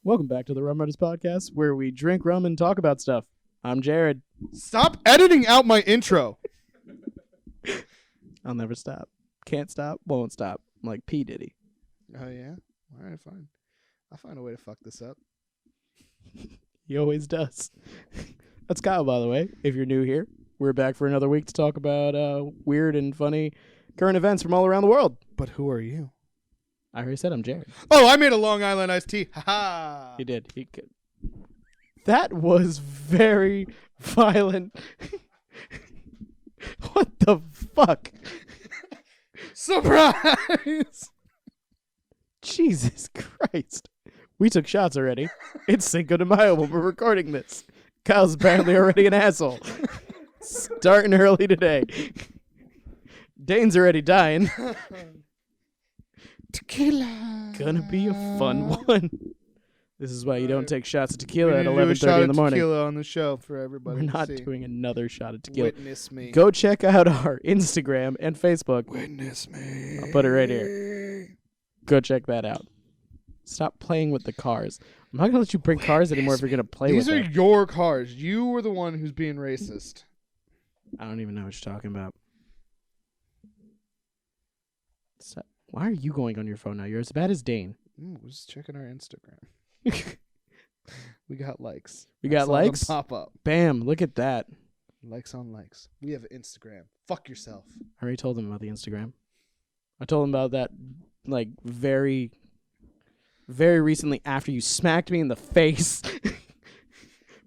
Welcome back to the Rum Runnas podcast, where we drink rum and talk about stuff. I'm Jared. Stop editing out my intro. I'll never stop. Can't stop, won't stop. I'm like P. Diddy. Oh, yeah? All right, fine. I'll find a way to fuck this up. He always does. That's Kyle, by the way, if you're new here. We're back for another week to talk about weird and funny current events from all around the world. But who are you? I already said I'm Jared. Oh, I made a Long Island iced tea. Ha-ha. He did. He could. That was very violent. What the fuck? Surprise! Jesus Christ. We took shots already. It's Cinco de Mayo when we're recording this. Kyle's apparently already an asshole. Starting early today. Dane's already dying. Tequila. Gonna be a fun one. This is why you don't take shots of tequila at We need to do a 11:30 shot in of the morning. tequila on the show for everybody We're to not see. doing another shot of tequila. Witness me. Go check out our Instagram and Facebook. Witness me. I'll put it right here. Go check that out. Stop playing with the cars. I'm not gonna let you bring cars anymore if you're gonna play These with are them. your cars. You were the one who's being racist. I don't even know what you're talking about. Stop. Why are you going on your phone now? You're as bad as Dane. We're just checking our Instagram. We got likes. We I got saw them likes? pop up. Bam, look at that. Likes on likes. We have Instagram. Fuck yourself. I already told him about the Instagram. I told him about that like very recently after you smacked me in the face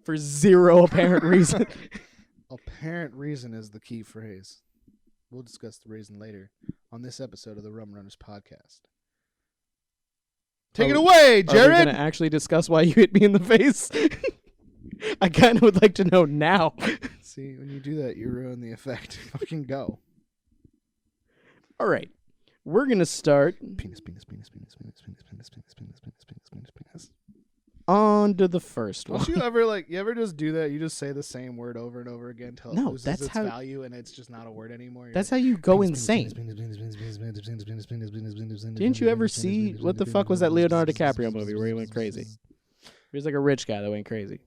for zero apparent reason. Apparent reason is the key phrase. We'll discuss the reason later on this episode of the Rum Runners podcast. Take it away, Are we Jared! going to actually discuss why you hit me in the face? I kind of would like to know now. See, when you do that, you ruin the effect. Fucking go. All right. We're going to start Penis, penis, penis, penis, penis, penis, penis, penis, penis, penis, penis, penis, penis. on to the first one. Don't you ever just do that? You just say the same word over and over again until it No, loses that's its how- value and it's just not a word anymore. You're That's like, how you go penis, insane. penis, penis, penis, penis, penis, penis, penis, penis, penis, penis, penis, Didn't you ever penis, see, penis, what the penis, fuck was penis, that Leonardo penis, DiCaprio penis, movie where he penis, went penis, crazy? penis. He was like a rich guy that went crazy.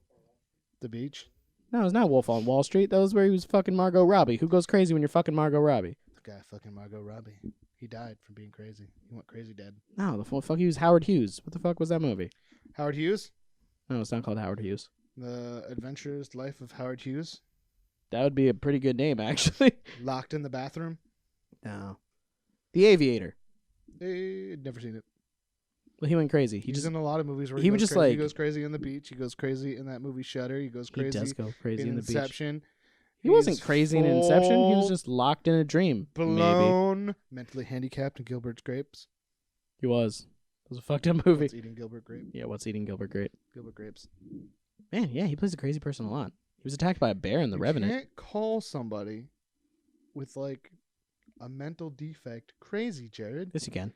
The beach? No, it's not Wolf on Wall Street. That was where he was fucking Margot Robbie. Who goes crazy when you're fucking Margot Robbie? The guy fucking Margot Robbie. He died from being crazy. He went crazy dead. No, the fuck he was Howard Hughes. What the fuck was that movie? Howard Hughes? No, it's not called Howard Hughes. The Adventurous Life of Howard Hughes? That would be a pretty good name, actually. Locked in the bathroom? No. The Aviator. Never seen it. Well, he went crazy. He's in a lot of movies where he would goes just, crazy. like- He goes crazy on the beach. He goes crazy in that movie Shutter. He goes He crazy does go crazy in in the beach. Inception. He wasn't He's crazy in Inception. He was full just locked in a dream. Maybe. blown, mentally handicapped in Gilbert's Grapes. He was. It was a fucked up movie. What's eating Gilbert Grape? Yeah, what's eating Gilbert Grape? Gilbert Grapes. Man, yeah, he plays a crazy person a lot. He was attacked by a bear in The Revenant. You can't call somebody with like a mental defect crazy, Jared. Yes, you can.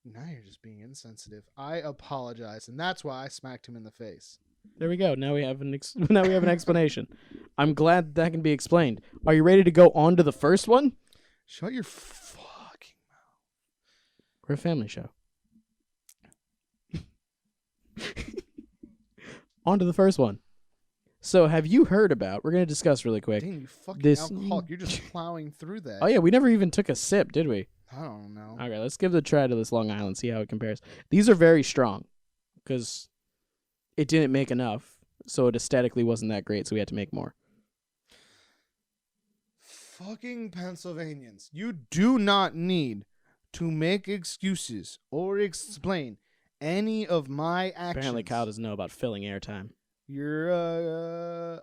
Now you're just being insensitive. I apologize, and that's why I smacked him in the face. There we go. Now we have an explanation. I'm glad that can be explained. Are you ready to go on to the first one? Shut your fucking mouth. We're a family show. On to the first one. So, have you heard about? We're gonna discuss really quick. Dang, you fucking This- alcoholic. You're just plowing through that. Oh yeah, we never even took a sip, did we? I don't know. Okay, let's give it a try to this Long Island. See how it compares. These are very strong, because it didn't make enough, so it aesthetically wasn't that great. So we had to make more. Fucking Pennsylvanians. You do not need to make excuses or explain any of my actions. Apparently, Kyle doesn't know about filling airtime. You're,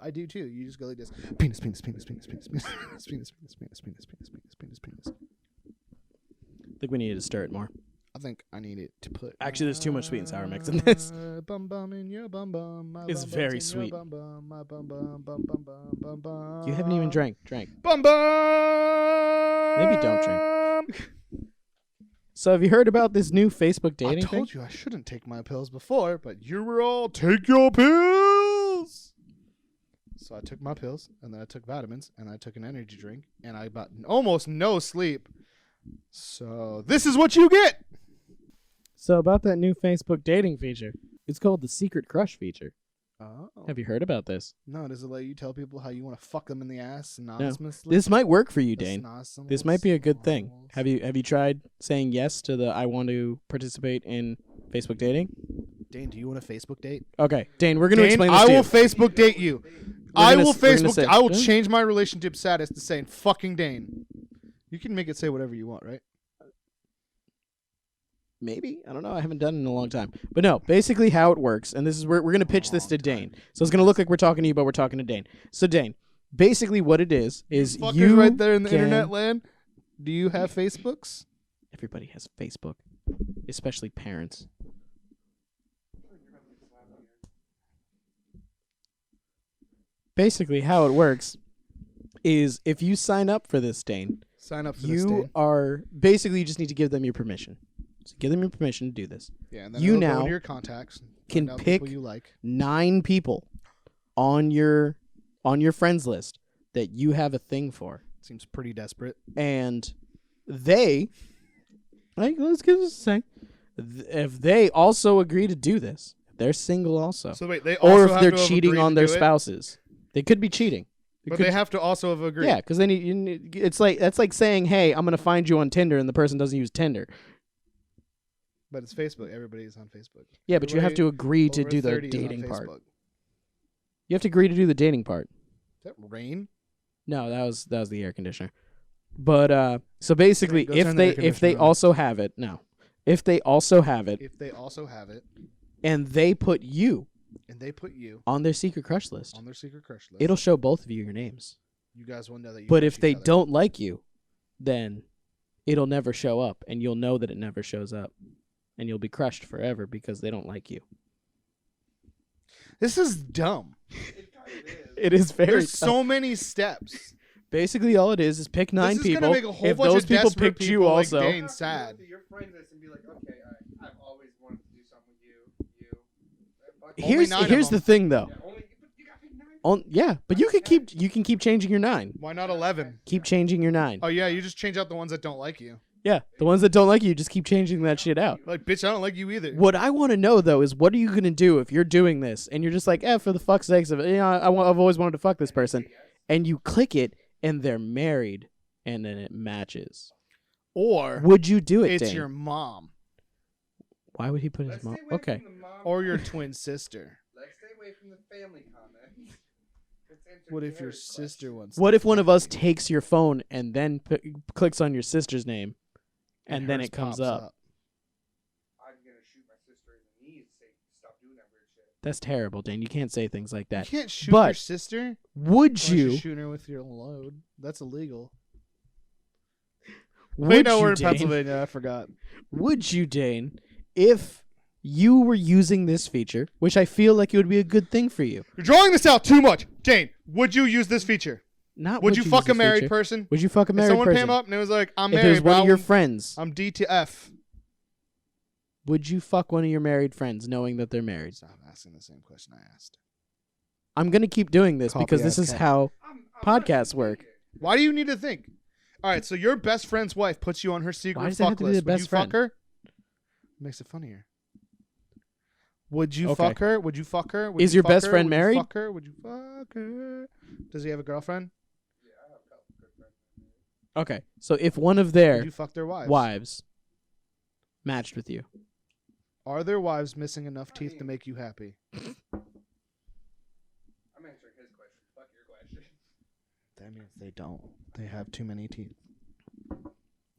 I do too. You just go like this. Penis, penis, penis, penis, penis, penis, penis, penis, penis, penis, penis, penis, penis, penis. I think we needed to stir it more. I think I need it to put. Actually, there's too much sweet and sour mix in this. Bum bum in your bum bum. My It's bum very bum's in your sweet. Bum bum, my bum bum, bum bum bum bum bum. You haven't even drank. Bum bum. Maybe don't drink. So have you heard about this new Facebook dating I thing? told you I shouldn't take my pills before, but you were all take your pills. So I took my pills, and then I took vitamins, and I took an energy drink, and I got almost no sleep. So this is what you get. So about that new Facebook dating feature. It's called the Secret Crush feature. Oh. Have you heard about this? No, does it let you tell people how you want to fuck them in the ass anonymously? This might work for you, Dane. This might be a good thing. Have you tried saying yes to the I want to participate in Facebook dating? Dane, do you want a Facebook date? Okay, Dane, we're going to explain this I to will you. Facebook date you. I will change my relationship status to saying fucking Dane. You can make it say whatever you want, right? Maybe. I don't know. I haven't done it in a long time. But no, basically how it works, and this is we're going to pitch this to Dane. So it's going to look like we're talking to you, but we're talking to Dane. So Dane, basically what it is Fuckers you right there in the internet land. Do you have Facebooks? Everybody has Facebook, especially parents. Basically how it works is if you sign up for this, Dane, you are basically you just need to give them your permission. So give them your permission to do this. Yeah, and then you go now into your contacts, can pick people you like. 9 people on your friends list that you have a thing for. Seems pretty desperate. And they, let's give this a second. If they also agree to do this, they're single also. So wait, they also or if have they're to have cheating agreed on to their do it? spouses, they could be cheating. But they have to also have agreed. Yeah, because then it's like that's like saying, "Hey, I'm gonna find you on Tinder," and the person doesn't use Tinder. But it's Facebook. Everybody's on Facebook. Yeah, but you have to agree to do the dating part. You have to agree to do the dating part. Is that rain? No, that was the air conditioner. But so basically, Go turn the air if they conditioner on. also have it, if they also have it, and they put you on their secret crush list, it'll show both of you your names. You guys will know that. But if they don't like you, then it'll never show up, and you'll know that it never shows up, and you'll be crushed forever because they don't like you. This is dumb. It is very. There's so many steps. Basically, all it is pick 9 this is people. Gonna make a whole if bunch those of people desperate picked you people also, like Dane's sad. Your friend list and be like, okay, I've always wanted to do something with you. here's the thing though. Yeah, you got to pick 9. Yeah, but you can keep changing your 9. Why not 11? Keep changing your 9. Oh yeah, you just change out the ones that don't like you. Yeah, the ones that don't like you, just keep changing that shit out. Like, bitch, I don't like you either. What I want to know though is what are you gonna do if you're doing this and you're just like, for the fuck's sakes of it, I've always wanted to fuck this person, and you click it and they're married and then it matches. Or would you do it? It's Dane? your mom. Why would he put his mom? Okay. Or your twin sister. Let's stay away from the family comments. What if your sister wants? What if one of us takes your phone and then clicks on your sister's name, and then hers it comes pops up? I'm going to shoot my sister in the knee and say, stop doing that weird shit. That's terrible, Dane. You can't say things like that. You can't shoot But your sister. Would Unless you? you're shooting her with your load. That's illegal. Would Wait, no, you, we're in Dane? Pennsylvania. I forgot. Would you, Dane, if you were using this feature, which I feel like it would be a good thing for you? You're drawing this out too much, Dane. Would you use this feature? Not Would you use fuck a this married feature. person? Would you fuck a If married someone person? came up and it was like, I'm if married, it was one but of your friends, I'm DTF. would you fuck one of your married friends knowing that they're married? Stop asking the same question I asked. I'm going to keep doing this because this is Copy-ass how podcasts work. Why do you need to think? All right, so your best friend's wife puts you on her secret Why does it have fuck to be list. the Would best you friend? fuck her? Makes it funnier. Would you Okay. fuck her? Would you fuck her? Would Is you your fuck best her? friend Would you married? Fuck her? Would you fuck her? Does he have a girlfriend? Yeah, I have a couple good friends. Okay, so if one of Would their you fuck their wives? wives matched with you, Are their wives missing enough teeth to make you happy? I'm answering his question. Fuck your question. That means they don't. They have too many teeth.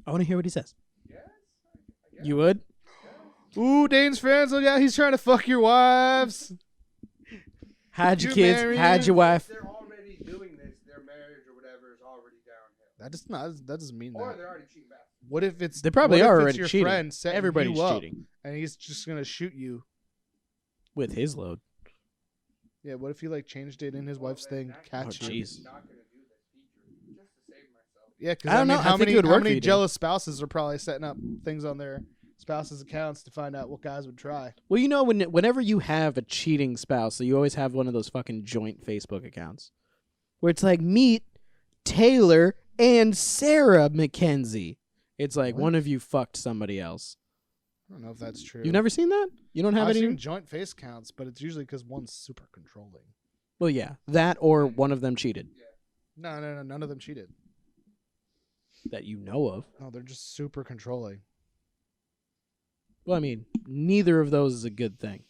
I want to hear what he says. Yes? I guess. You would? Ooh, Dane's friends. Oh yeah, he's trying to fuck your wives. Had your You kids, married had your wife. If they're already doing this, their marriage or whatever is already downhill. That does not. That doesn't mean Or that. they're already cheating back. What if it's? They probably what are if already it's your cheating. friend setting Everybody's you up, cheating and he's just gonna shoot you. with his load. Yeah. What if he like changed it in his wife's thing? Catch Oh, you. jeez. I'm not going to do this feature just to save myself. Yeah, because I don't know. I how think many it would how work for many you, Dan. jealous spouses are probably setting up things on their spouses' accounts to find out what guys would try? Well, you know, whenever you have a cheating spouse, so you always have one of those fucking joint Facebook accounts where it's like, meet Taylor and Sarah McKenzie. It's like What? one of you fucked somebody else. I don't know if that's true. You've never seen that? You don't have I've any? seen joint face counts, but it's usually because one's super controlling. Well, yeah, that or one of them cheated No, none of them cheated. that you know of. No, they're just super controlling. Well, I mean, neither of those is a good thing.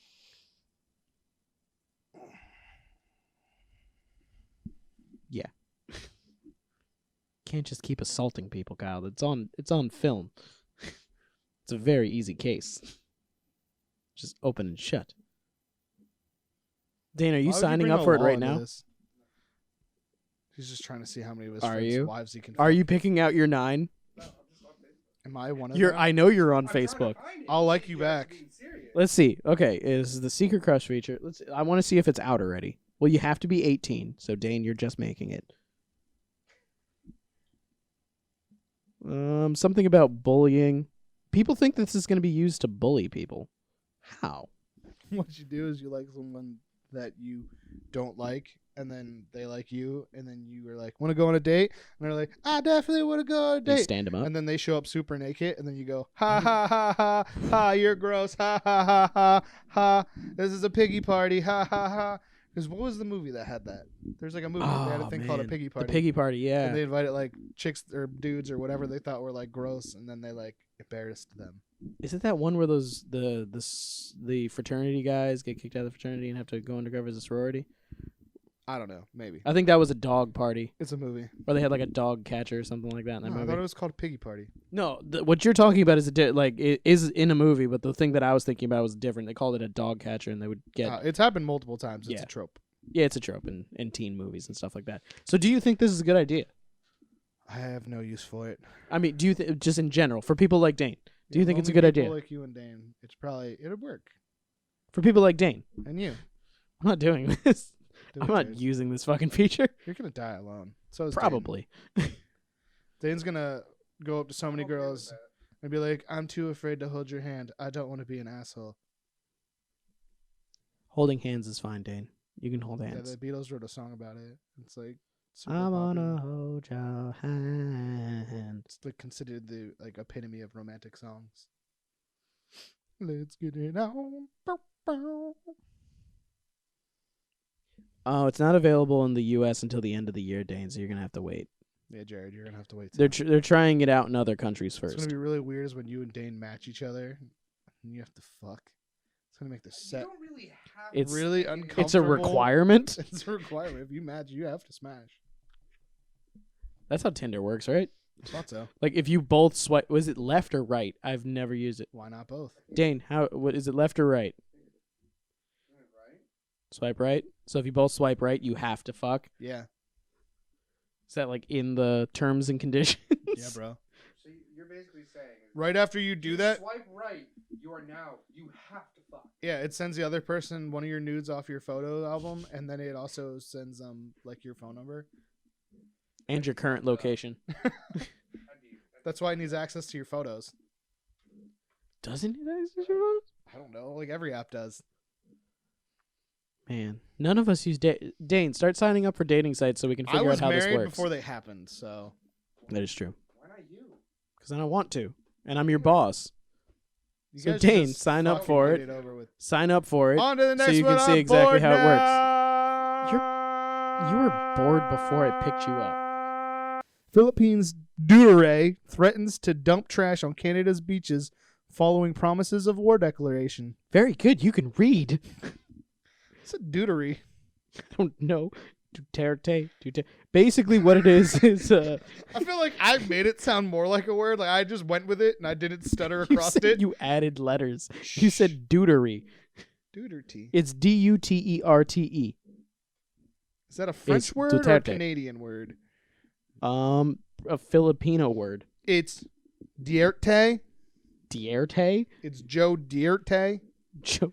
Yeah. Can't just keep assaulting people, Kyle. It's on film. It's a very easy case. Just open and shut. Dane, are you Why would signing bring up a for it law right into now? this? He's just trying to see how many of his Are friends' you? wives he can. Are fuck. you picking out your 9? Am I one of You're. them? I know you're on Facebook. I'll like you back. Let's see. Okay, is the secret crush feature? I want to see if it's out already. Well, you have to be 18. So Dane, you're just making it. Something about bullying. People think this is going to be used to bully people. How? What you do is you like someone that you don't like, and then they like you, and then you are like, want to go on a date? And they're like, I definitely want to go on a You date. stand them up. And then they show up super naked, and then you go, ha ha ha ha ha, you're gross, ha ha ha ha ha. This is a piggy party, ha ha ha. Because what was the movie that had that? There's like a movie that had a thing called a piggy party. The piggy party, yeah. And they invited like chicks or dudes or whatever they thought were like gross, and then they like embarrassed them. Is it that one where those the fraternity guys get kicked out of the fraternity and have to go undercover as a sorority? I don't know, maybe. I think that was a dog party, It's a movie. or they had like a dog catcher or something like that in that No, I movie. thought it was called Piggy Party. No, what you're talking about is it is in a movie, but the thing that I was thinking about was different. They called it a dog catcher, and they would get It's happened multiple times. It's Yeah. a trope. yeah, it's a trope in teen movies and stuff like that. So, do you think this is a good idea? I have no use for it. I mean, do you just in general for people like Dane? Do you think it's a Only good people idea like you and Dane, it'd work. for people like Dane? And you. I'm not doing this. Do I'm it, not Dane. using this fucking feature. You're gonna die alone. So is Probably. Dane. Dane's gonna go up to so many girls and be like, "I'm too afraid to hold your hand. I don't want to be an asshole." Holding hands is fine, Dane. You can hold Yeah, hands. the Beatles wrote a song about it. It's like super I wanna popular. hold your hand. It's like considered the like epitome of romantic songs. Let's get it on. Bow, bow. Oh, it's not available in the U.S. until the end of the year, Dane. So you're gonna have to wait. Yeah, Jared, you're gonna have to wait. They're trying it out in other countries It's first. gonna be really weird is when you and Dane match each other and you have to fuck. It's gonna make the You set don't really have It's- really to- uncomfortable. It's a requirement. It's a requirement. If you match, you have to smash. That's how Tinder works, right? I thought so. Like if you both swipe, was it left or right? I've never used it. Why not both? Dane, what is it, left or right? Right? Swipe right. So if you both swipe right, you have to fuck. Yeah. Is that like in the terms and conditions? Yeah, bro. So you're basically saying Right after you do that, swipe right, you have to fuck. yeah, it sends the other person one of your nudes off your photo album, and then it also sends like your phone number. And your current location. That's why it needs access to your photos. Doesn't it access your phone? I don't know, like every app does. Man, none of us use Dane. Start signing up for dating sites so we can I figure was out how this married works. before they happened, so That is true. Why not you? Because I don't want to, and I'm your boss. you So guys Dane, just sign up fucking for get it. over with. Sign up for it. On to the next you one. can see I'm exactly bored how it works. now. You were bored before I picked you up. Philippines Duterte threatens to dump trash on Canada's beaches following promises of war declaration. Very good. You can read. It's a deutery. I don't know. Duterte. Basically, what it is I feel like I made it sound more like a word. Like I just went with it and I didn't stutter you across said it. you added letters. You said deutery. Duterte. It's Duterte. Is that a French It's word or a Duterte. Canadian word? A Filipino word. It's Dierte. Dierte. It's Joe Dierte. Joe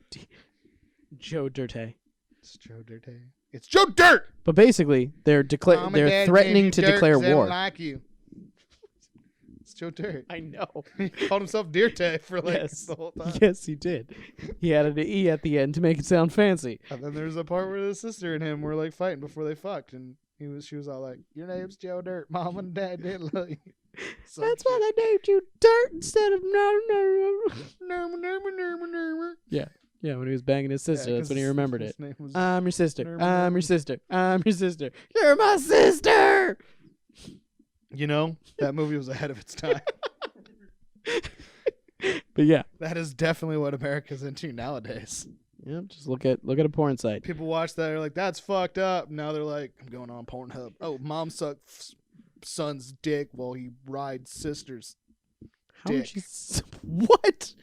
Dirte. It's Joe Dierte. It's Joe Dirt. But basically, they're Mom and they're Dad threatening named you to Dirt declare 'cause they don't war. like you. It's Joe Dirt. I know. He called himself Dierte for like Yes. the whole time. Yes, he did. He added an E at the end to make it sound fancy. And then there's a part where the sister and him were like fighting before they fucked, and she was all like, "Your name's Joe Dirt. Mom and Dad didn't love you." Some That's why shit. they named you Dirt instead of Yeah, when he was banging his sister, Yeah, that's when he 'cause remembered his it. name was I'm your sister. Nerma I'm your Nerma. sister. I'm your sister. You're my sister. You know, that movie was ahead of its time. But yeah, That is definitely what America's into nowadays. just look at a porn site. People watch that, they're like, "That's fucked up." Now they're like, "I'm going on Pornhub." Oh, mom sucks son's dick while he rides sister's. How would dick. you? What?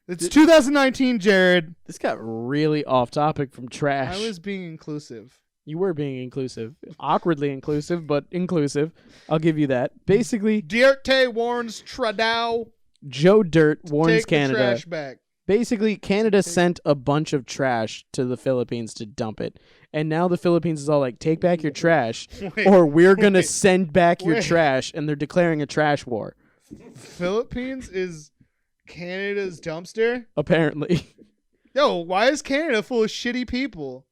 It's 2019, Jared. This got really off topic from trash. I was being inclusive. You were being inclusive, awkwardly inclusive, but inclusive. I'll give you that. Basically, Dierte warns Trudeau. Joe Dirt warns Take Canada. the trash back. Basically, Canada sent a bunch of trash to the Philippines to dump it. And now the Philippines is all like, take back your trash, Wait, or we're going to wait, send back your wait. trash. And they're declaring a trash war, Philippines is Canada's dumpster? apparently. Yo, why is Canada full of shitty people?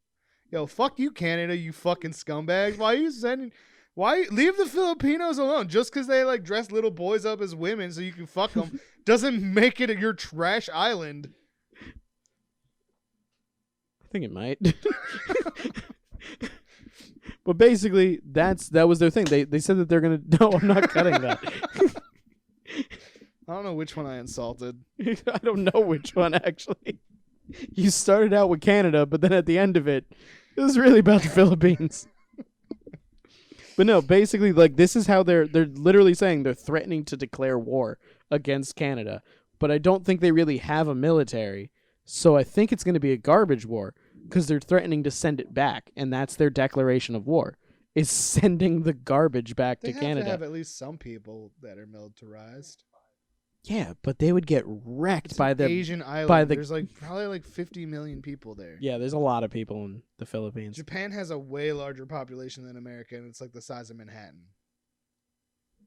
Yo, fuck you, Canada, you fucking scumbags. Why are you sending... Why leave the Filipinos alone? Just because they like dress little boys up as women so you can fuck them doesn't make it your trash island. I think it might. But basically, that was their thing. They said that they're going to... No, I'm not cutting that. I don't know which one I insulted. I don't know which one, actually. You started out with Canada, but then at the end of it, it was really about the Philippines. But no, basically, like, this is how they're literally saying they're threatening to declare war against Canada. But I don't think they really have a military. So I think it's going to be a garbage war because they're threatening to send it back. And that's their declaration of war, is sending the garbage back They to have Canada. to have at least some people that are militarized. Yeah, but they would get wrecked It's by an the... Asian island. by the- There's like probably like 50 million people there. Yeah, there's a lot of people in the Philippines. Japan has a way larger population than America, and it's like the size of Manhattan.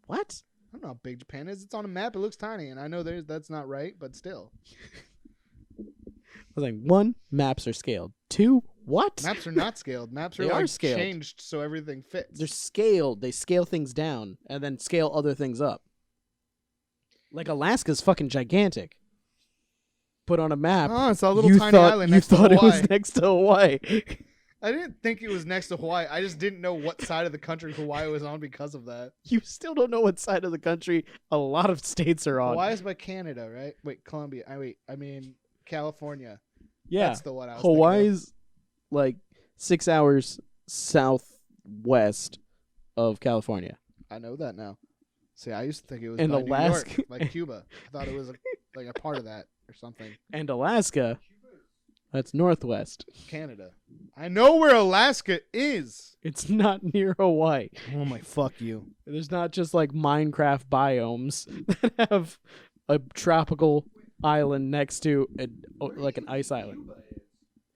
What? I don't know how big Japan is. It's on a map. It looks tiny, and I know that's not right, but still. I was like, 1, maps are scaled. 2, what? Maps are not scaled. Maps are They like are scaled. changed so everything fits. They're scaled. They scale things down and then scale other things up. Like Alaska's fucking gigantic. Put on a map. Oh, it's a little you tiny thought, island you next to thought it Hawaii. was next to Hawaii. I didn't think it was next to Hawaii. I just didn't know what side of the country Hawaii was on because of that. You still don't know what side of the country a lot of states are on. Hawaii is by Canada, right? Wait, Colombia. I mean California. Yeah. That's the one I was thinking of. Hawaii's like 6 hours southwest of California. I know that now. See, I used to think it was And by Alaska- New York, like Cuba. I thought it was like a part of that or something. And Alaska, that's northwest. Canada. I know where Alaska is. It's not near Hawaii. Oh my fuck you. There's not just like Minecraft biomes that have a tropical island next to like an ice island.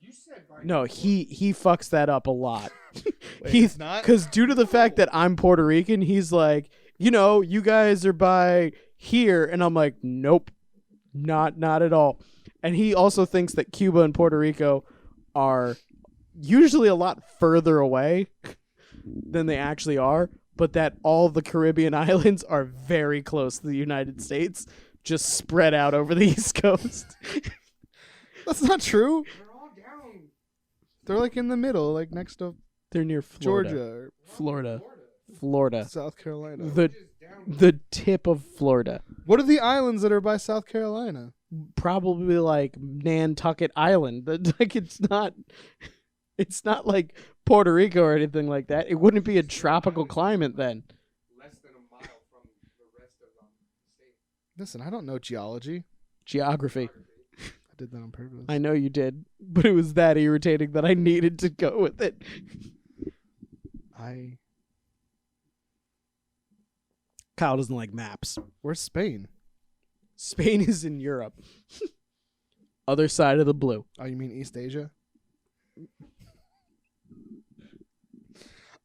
You said by No, he fucks that up a lot. Wait, He's it's not? because due to the fact that I'm Puerto Rican, he's like, you guys are by here, and I'm like, nope, not at all. And he also thinks that Cuba and Puerto Rico are usually a lot further away than they actually are, but that all the Caribbean islands are very close to the United States, just spread out over the East Coast. That's not true. they're all down They're like in the middle, like next to They're near Florida. Georgia or Florida. South Carolina. The tip of Florida. What are the islands that are by South Carolina? Probably like Nantucket Island. Like it's not like Puerto Rico or anything like that. It wouldn't be a tropical climate then. less than a mile from the rest of the state. Listen, I don't know geology. Geography. I did that on purpose. I know you did, but it was that irritating that I needed to go with it. Kyle doesn't like maps. Where's Spain? Spain is in Europe. Other side of the blue. Oh, you mean East Asia?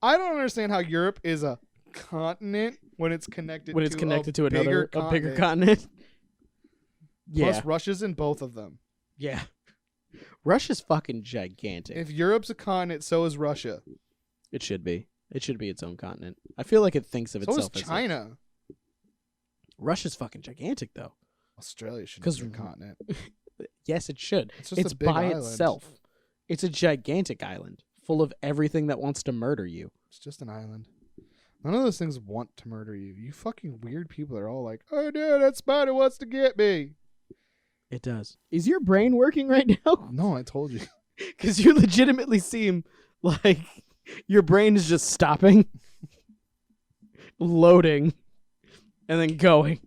I don't understand how Europe is a continent when it's connected When it's connected to bigger a bigger continent. Yeah. Plus, Russia's in both of them. Yeah. Russia's fucking gigantic. If Europe's a continent, so is Russia. It should be. It should be its own continent. I feel like it thinks of So is itself as China. Russia's fucking gigantic though. Australia should 'Cause- be a continent. Yes, it should. It's just It's a big by island. itself. It's a gigantic island full of everything that wants to murder you. It's just an island. None of those things want to murder you. You fucking weird people are all like, oh, dude, that spider wants to get me. It does. Is your brain working right now? No, I told you. Because you legitimately seem like your brain is just stopping, loading, and then going.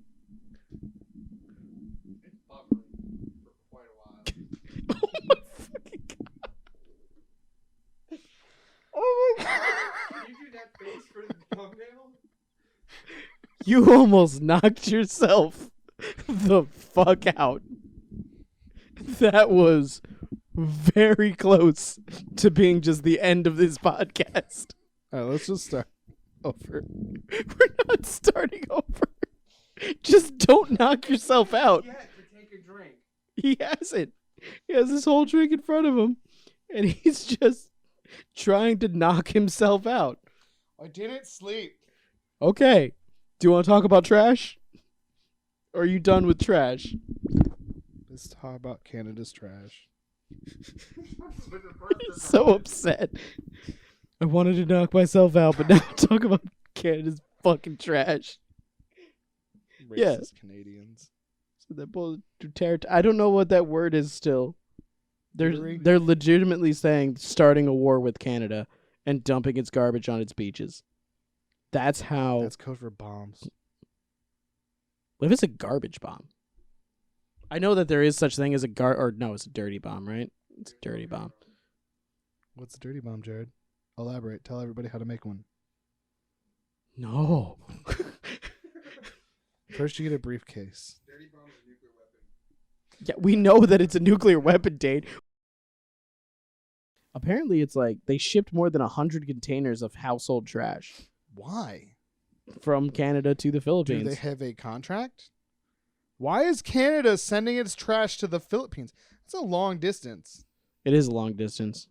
It's buffering for quite a while. Oh my fucking god. Oh my god. Can you do that face for the thumbnail? You almost knocked yourself the fuck out. That was very close to being just the end of this podcast. All right, let's just start over. We're not starting over. Just don't knock yourself out. Yeah, to take a drink. He hasn't. He has this whole drink in front of him, and he's just trying to knock himself out. I didn't sleep. Okay. Do you want to talk about trash? Or are you done with trash? Let's talk about Canada's trash. With the first He's so upset. I wanted to knock myself out, but now talk about Canada's fucking trash. Racist Yeah. Canadians. So that bull Duterte. I don't know what that word is still. Literary? They're legitimately saying starting a war with Canada and dumping its garbage on its beaches. That's how. That's code for bombs. What if it's a garbage bomb? I know that there is such thing as it's a dirty bomb, right? It's a dirty bomb. What's a dirty bomb, Jared? Elaborate. Tell everybody how to make one. No. First, you get a briefcase. dirty bomb is a nuclear weapon. Yeah, we know that it's a nuclear weapon, Dane. Apparently, it's like they shipped more than 100 containers of household trash Why? from Canada to the Do Philippines. they have a contract? Why is Canada sending its trash to the Philippines? That's a long distance. It is a long distance.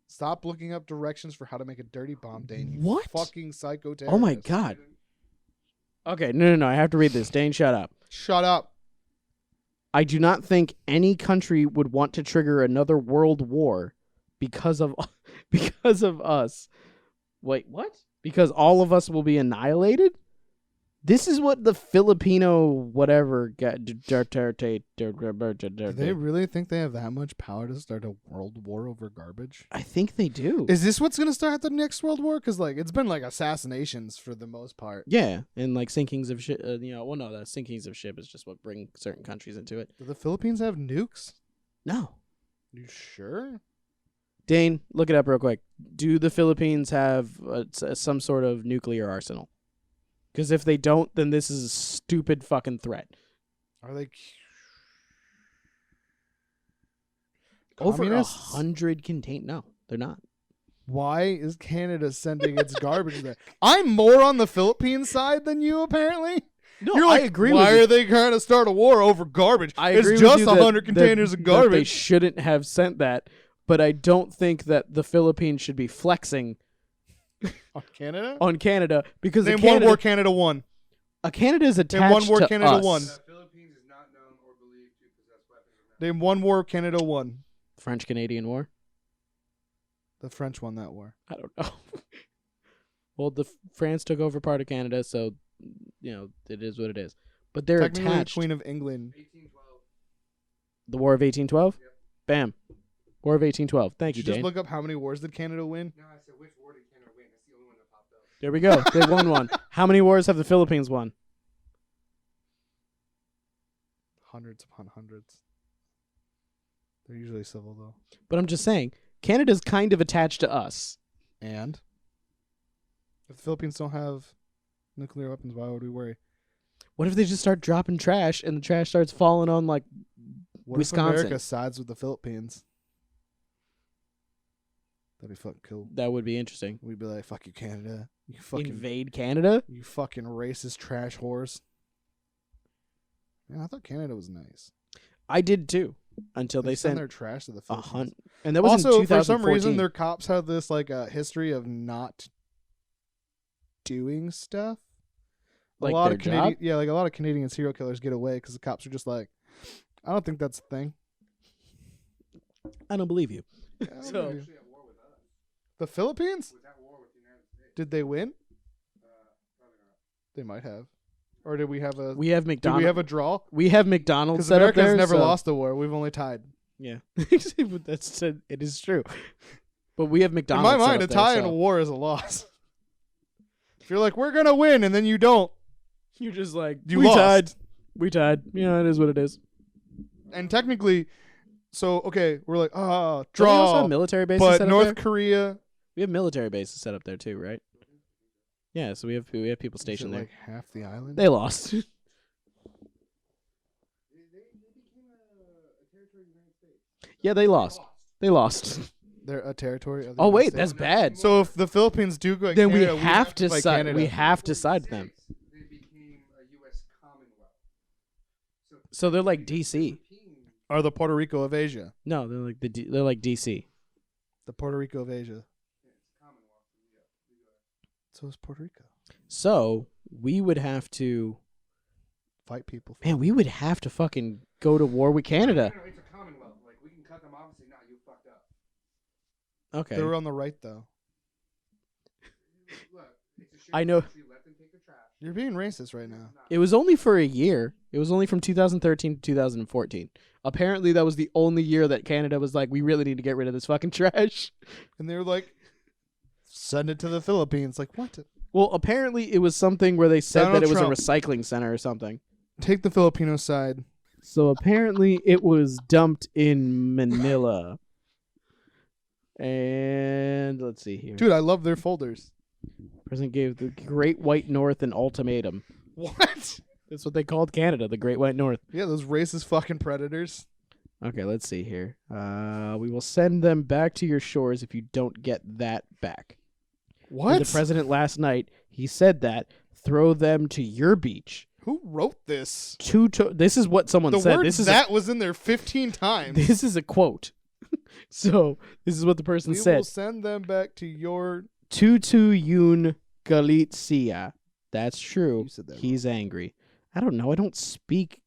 Stop looking up directions for how to make a dirty bomb, Dane. You What? fucking psycho terrorist. Oh my god. Okay, no. I have to read this. Dane, shut up. Shut up. I do not think any country would want to trigger another world war because of us. Wait, what? Because all of us will be annihilated? This is what the Filipino whatever got. Do they really think they have that much power to start a world war over garbage? I think they do. Is this what's going to start the next world war? Because it's been like assassinations for the most part. Yeah, and like sinkings of ship. The sinkings of ship is just what bring certain countries into it. Do the Philippines have nukes? No. You sure? Dane, look it up real quick. Do the Philippines have some sort of nuclear arsenal? Because if they don't, then this is a stupid fucking threat. Are they Over communists? 100 contain. No, they're not. Why is Canada sending its garbage there? I'm more on the Philippines side than you, apparently. No, You're like, I agree why with you. are they trying to start a war over garbage? I It's agree with just you 100 that- containers that- of that they garbage. shouldn't have sent that, but I don't think that the Philippines should be flexing On Canada? on Canada because Name Canada, one war Canada won. Canada is attached one war to Canada us. won. The Philippines is not known or believed to possess weapons of mass. Name one war Canada won. French-Canadian War? The French won that war. I don't know. Well, France took over part of Canada, so it is what it is. But they're Technically, attached. the Queen of England. 1812. The War of 1812? Yep. Bam. War of 1812. Thank Did you, you just Dane. look up how many wars did Canada win? No, I said which war did Canada win? That's the only one that popped up. There we go. They won one. How many wars have the Philippines won? Hundreds upon hundreds. They're usually civil, though. But I'm just saying, Canada's kind of attached to us. And if the Philippines don't have nuclear weapons, why would we worry? What if they just start dropping trash and the trash starts falling on like What Wisconsin? if America sides with the Philippines? That'd be fucking cool. That would be interesting. We'd be like, "Fuck you, Canada! You fucking, Invade Canada? you fucking racist trash whores." Man, I thought Canada was nice. I did too. until they send sent their trash to the a Philippines. hunt. And that was Also, in for some 2014. reason, their cops have this like history of not doing stuff. Like a lot their of Canadian, job? yeah, like a lot of Canadian serial killers get away because the cops are just like, I don't think that's a thing. I don't believe you. I don't So- believe you. Actually at war with us. The Philippines? Was at war with the United States. Did they win? Probably not. They might have. Or did we have a? We have Did McDonald's. we have a draw? We have McDonald's Because set up America's there. never so- lost a war. We've only tied. Yeah, But that's it is true. But we have In McDonald's. my set mind, a up there, tie in so- a war is a loss. If you're like, we're gonna win, and then you don't, You're just like you we lost. tied. We tied. Yeah, it is what it is. And technically, so okay, we're like, Don't we also draw. have military bases But set up North there? Korea, We have military bases set up there too, right? Yeah, so we have people is it stationed there. like half the island. They lost. They became a territory of the United States. Yeah, they lost. They lost. They're a territory of the Oh United wait, States. that's bad. So if the Philippines do go, Then Canada, we have to fight side. Canada. We have to side with them. They became a U.S. Commonwealth. So they're like DC. Philippines- Are the Puerto Rico of Asia? No, they're like they're like DC. The Puerto Rico of Asia. Yeah, it's a Commonwealth. Yeah. So is Puerto Rico. So we would have to. Fight people. Man, we would have to fucking go to war with Canada. No, it's a Commonwealth. Like, we can cut them off and say, nah, you fucked up. Okay. They were on the right though. Look, it's a shitty I know. country, let them take the trash. You're being racist right now. Nah. It was only for a year. It was only from 2013 to 2014. Apparently, that was the only year that Canada was like, we really need to get rid of this fucking trash. And they were like, send it to the Philippines. Like what? Well, apparently, it was something where they said Donald that it was Trump. a recycling center or something. Take the Filipino side. So apparently, it was dumped in Manila. And let's see here. Dude, I love their folders. President gave the Great White North an ultimatum. What? That's what they called Canada, the Great White North. Yeah, those racist fucking predators. Okay, let's see here. We will send them back to your shores if you don't get that back. What? The president last night, he said that. Throw them to your beach. Who wrote this? This is what someone The said. word This is that was in there 15 times. this is a quote. So this is what the person We said. will send them back to your. Tutu yun Galicia. That's true. You said that He's angry. I don't know. I don't speak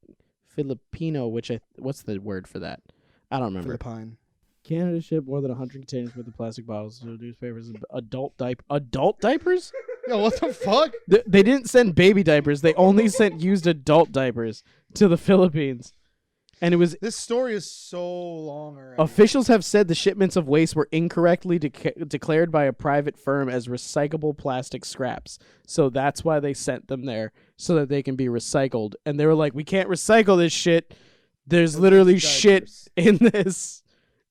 Filipino, what's the word for that? I don't remember. Philippine. Canada shipped more than 100 containers worth of plastic bottles to newspapers and adult diapers? Yo, what the fuck? They didn't send baby diapers. They only sent used adult diapers to the Philippines. And it was This story is so long already. officials have said the shipments of waste were incorrectly declared by a private firm as recyclable plastic scraps. So that's why they sent them there so that they can be recycled. And they were like, "We can't recycle this shit. There's literally shit in this.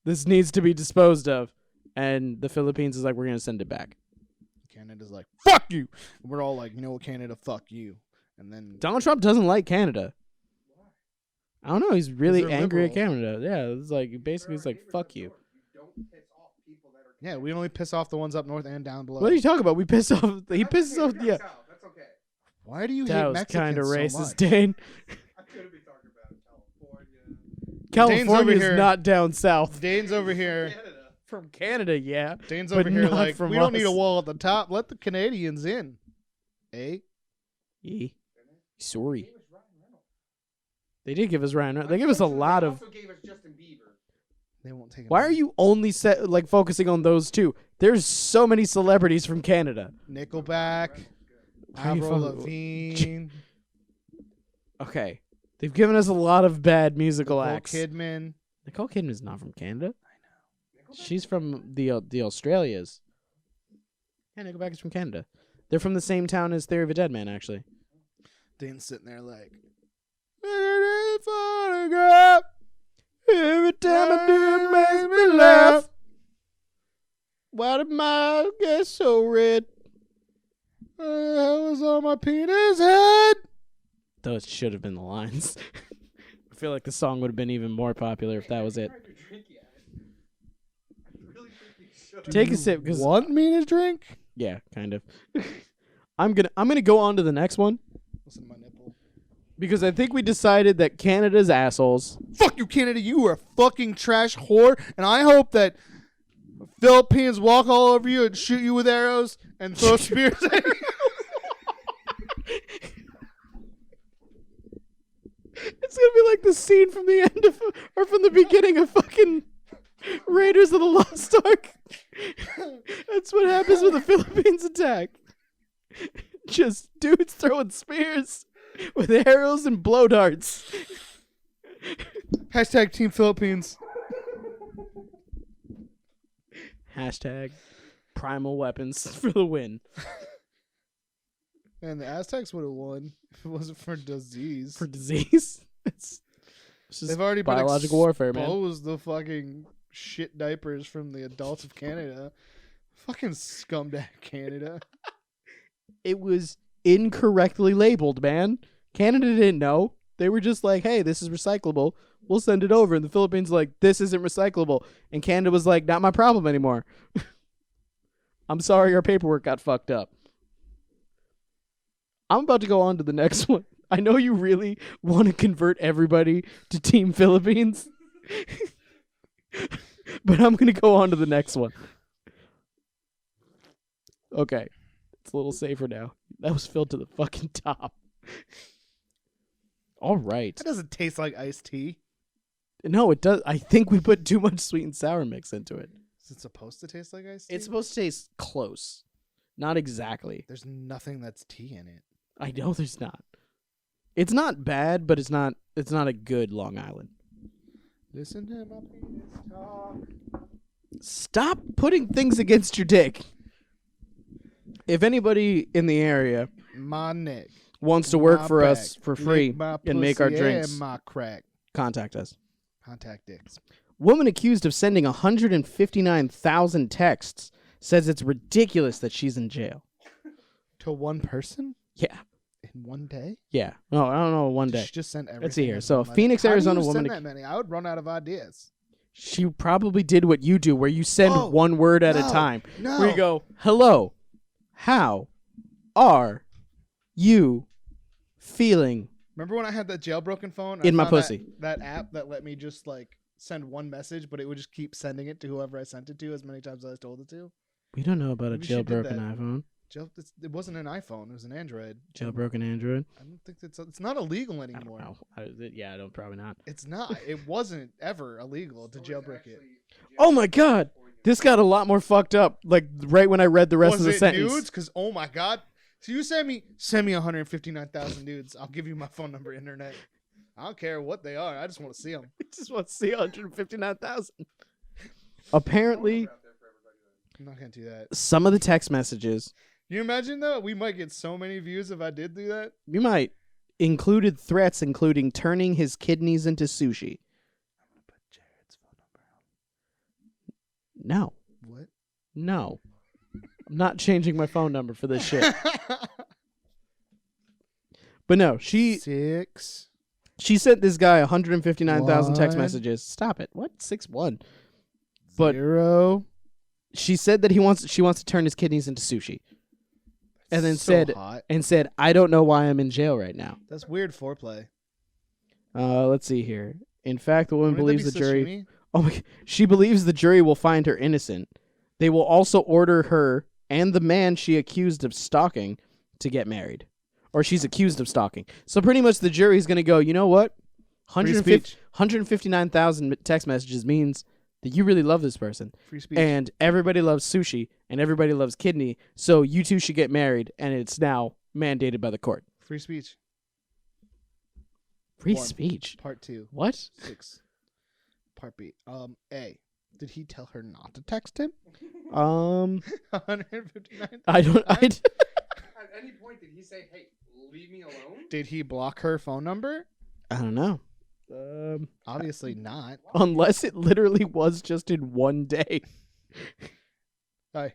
This needs to be disposed of." And the Philippines is like, "We're going to send it back." Canada's like, fuck you. And we're all like, you know what, Canada, fuck you. And then Donald Trump doesn't like Canada. I don't know. He's really they're angry at liberal. Canada. Yeah, it's like basically it's like fuck you. Don't piss off people that are. yeah, we only piss off the ones up north and down below. What are you talking about? We piss off. He pisses off. Yeah, South, that's okay. Why do you hate that was Mexicans kind of so racist, much? Dane. I could be talking about California. California is here. not down south. Dane's over here. Canada. From Canada, yeah. Dane's But over here not like, from we don't need a us. wall at the top. Let the Canadians in. Eh? Sorry. Gave us Ryan Reynolds. They did give us Ryan. They give us a lot They of. also gave us Justin Bieber. They won't take it. Why are you only focusing on those two? There's so many celebrities from Canada. Nickelback, Why are you Avril fucking- Lavigne, Okay, they've given us a lot of bad musical Nicole acts. Kidman. Nicole Kidman's not from Canada. She's from the Australias. Yeah, Nickelback is from Canada. They're from the same town as Theory of a Dead Man, actually. Dane's sitting there like, photograph. Every time I do, it makes me laugh. Why did my eyes get so red? What the hell is on my penis head? Those should have been the lines. I feel like the song would have been even more popular if that was it. Tried to drink yet. I really think you should. Take a sip, because Want me to drink? yeah, kind of. I'm gonna go on to the next one Listen to my nipple. Because I think we decided that Canada's assholes. Fuck you, Canada. You are a fucking trash whore. And I hope that Philippines walk all over you and shoot you with arrows and throw spears at you. It's gonna be like the scene from the end of, or from the beginning of fucking Raiders of the Lost Ark. That's what happens when the Philippines attack. Just dudes throwing spears with arrows and blow darts. Hashtag Team Philippines. Hashtag primal weapons for the win. Man, the Aztecs would have won if it wasn't for disease. For disease? It's just They've already biological warfare, man. exposed the fucking shit diapers from the adults of Canada. Fucking scumbag Canada. It was incorrectly labeled, man. Canada didn't know. They were just like, hey, this is recyclable. We'll send it over. And the Philippines like, this isn't recyclable. And Canada was like, not my problem anymore. I'm sorry our paperwork got fucked up. I'm about to go on to the next one. I know you really want to convert everybody to Team Philippines. But I'm going to go on to the next one. Okay. It's a little safer now. That was filled to the fucking top. All right. That doesn't taste like iced tea. No, it does. I think we put too much sweet and sour mix into it. Is it supposed to taste like iced tea? It's supposed to taste close. Not exactly. There's nothing that's tea in it. I know there's not. It's not bad, but it's not a good Long Island. Listen to my penis talk. Stop putting things against your dick. If anybody in the area My neck. wants to work my for back, us for free lick my and make our pussy drinks, and my crack. contact us. Contact dicks. Woman accused of sending 159,000 texts says it's ridiculous that she's in jail. To one person? Yeah. In one day? Yeah. No, I don't know. One Did day. she just sent everything? Let's see here. in So, one letter? Phoenix, How do Arizona you woman. send that many? I would run out of ideas. She probably did what you do, where you send Oh, one word at a no, time. No. Where you go, hello, how are you feeling? Remember when I had that jailbroken phone? In my found pussy. That app that let me just like send one message, but it would just keep sending it to whoever I sent it to as many times as I was told it to. We don't know about Maybe a she did jailbroken that. iPhone. It wasn't an iPhone. It was an Android. Jailbroken Android. I don't think it's not illegal I don't anymore. know. Yeah, I don't. Probably not. It's not. It wasn't ever illegal to jailbreak it. Oh my God, this got a lot more fucked up. Like right when I read the rest Was of the it sentence. nudes? Because oh my God, so you send me 159,000 nudes. I'll give you my phone number, internet. I don't care what they are. I just want to see them. I just want to see 159,000. Apparently, I'm not gonna do that. some of the text messages Can you imagine though? We might get so many views if I did do that. you might included threats, including turning his kidneys into sushi. I'm gonna put Jared's phone number No, out. What? no, I'm not changing my phone number for this shit. But no, she 6. sent this guy 159,000 text One. messages. Stop it. What? 6-1. But 0. she said that she wants to turn his kidneys into sushi. And then So said, hot. I don't know why I'm in jail right now. That's weird foreplay. Let's see here. In fact, the woman Wouldn't that believes be the jury. sashimi? Oh my! She believes the jury will find her innocent. They will also order her and the man she accused of stalking to get married, or she's accused of stalking. So pretty much the jury's going to go, you know what? Free speech. 159,000 text messages means that you really love this person. Free speech. And everybody loves sushi, and everybody loves kidney, so you two should get married, and it's now mandated by the court. Free speech. Free 1. speech. Part 2. What? 6. Part B. A. Did he tell her not to text him? 159. I don't. At any point, did he say, "Hey, leave me alone"? Did he block her phone number? I don't know. Obviously not. Unless it literally was just in one day. Hey.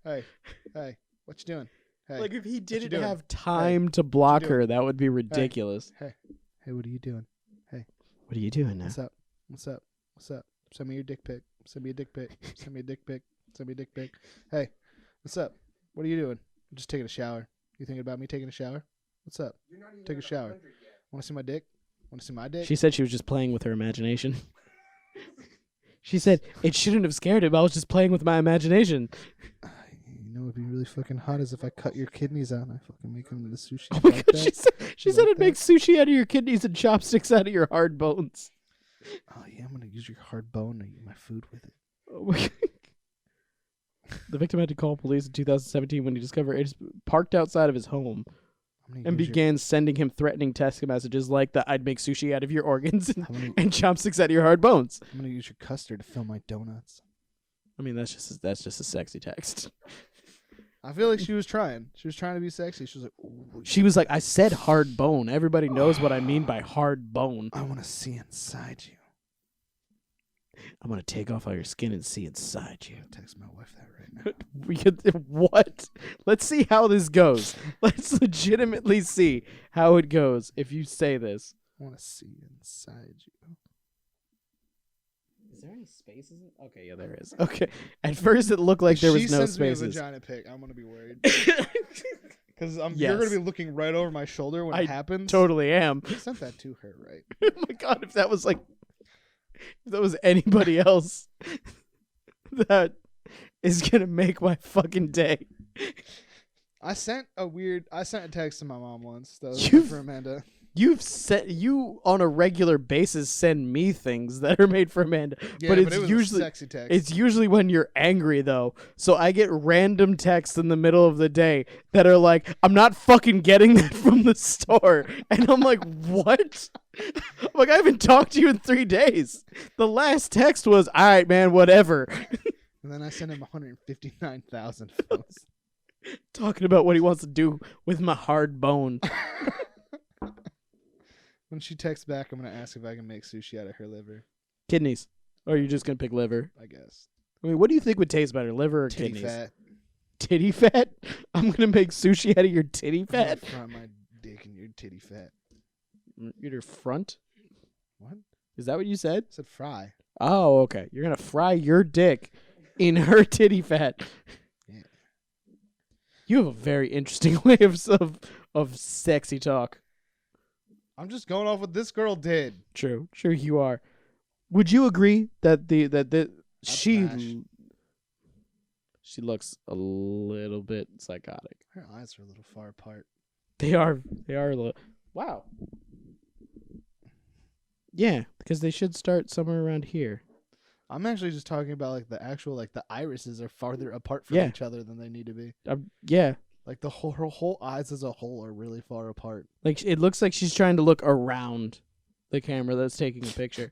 What you doing? Hey. Like if he didn't doing? have time to block doing? her, that would be ridiculous. Hey, what are you doing? What are you doing now? What's up? Send me your dick pic. Send me a dick pic. Send me a dick pic. Send me a dick pic. Hey, what's up? What are you doing? I'm just taking a shower. You thinking about me taking a shower? What's up? You're not even Take a at shower. 100 yet. Want to see my dick? Want to see my dick? She said she was just playing with her imagination. She said it shouldn't have scared him. I was just playing with my imagination. You know, it'd be really fucking hot as if I cut your kidneys out and I fucking make them into sushi. Oh my like god, that. she said like it makes sushi out of your kidneys and chopsticks out of your hard bones. Oh yeah, I'm gonna use your hard bone and eat my food with it. Oh my god. The victim had to call police in 2017 when he discovered it parked outside of his home and began sending him threatening text messages like that I'd make sushi out of your organs and chopsticks out of your hard bones. I'm gonna use your custard to fill my donuts. I mean, that's just a sexy text. I feel like she was trying. She was trying to be sexy. She was like, ooh, She was like, I said hard bone. Everybody knows what I mean by hard bone. I want to see inside you. I'm going to take off all your skin and see inside you. Text my wife that right now. We could, what? Let's see how this goes. Let's legitimately see how it goes if you say this. I want to see inside you. Is there any spaces? Okay, yeah, there is. Okay. At first, it looked like there was no sends spaces. me a vagina pic, I'm gonna be worried because you're Yes. gonna be looking right over my shoulder when I it happens. Totally am. I sent that to her, right? Oh my god, if that was anybody else, that is gonna make my fucking day. I sent a text to my mom once. That was You've- for Amanda. You on a regular basis send me things that are made for Amanda, Yeah, but it's it was usually a sexy text. it's usually when you're angry though. So I get random texts in the middle of the day that are like, "I'm not fucking getting that from the store," and I'm like, "What?" I'm like, I haven't talked to you in 3 days. The last text was, "All right, man, whatever." And then I sent him 159,000 photos. Talking about what he wants to do with my hard bone. When she texts back, I'm gonna ask if I can make sushi out of her liver. Kidneys. Or are you just gonna pick liver? I guess. I mean, what do you think would taste better, liver or Titty kidneys? fat. Titty fat? I'm gonna make sushi out of your titty I'm gonna fat. fry my dick in your titty fat. Your front? What? Is that what you said? I said fry. Oh, okay. You're gonna fry your dick in her titty fat. Yeah. You have a very interesting way of sexy talk. I'm just going off what this girl did. True, you are. Would you agree that she looks a little bit psychotic? Her eyes are a little far apart. They are a little. Wow. Yeah, because they should start somewhere around here. I'm actually just talking about like the actual the irises are farther apart from Yeah. each other than they need to be. Yeah, Like her whole eyes as a whole are really far apart. like it looks like she's trying to look around the camera that's taking a picture.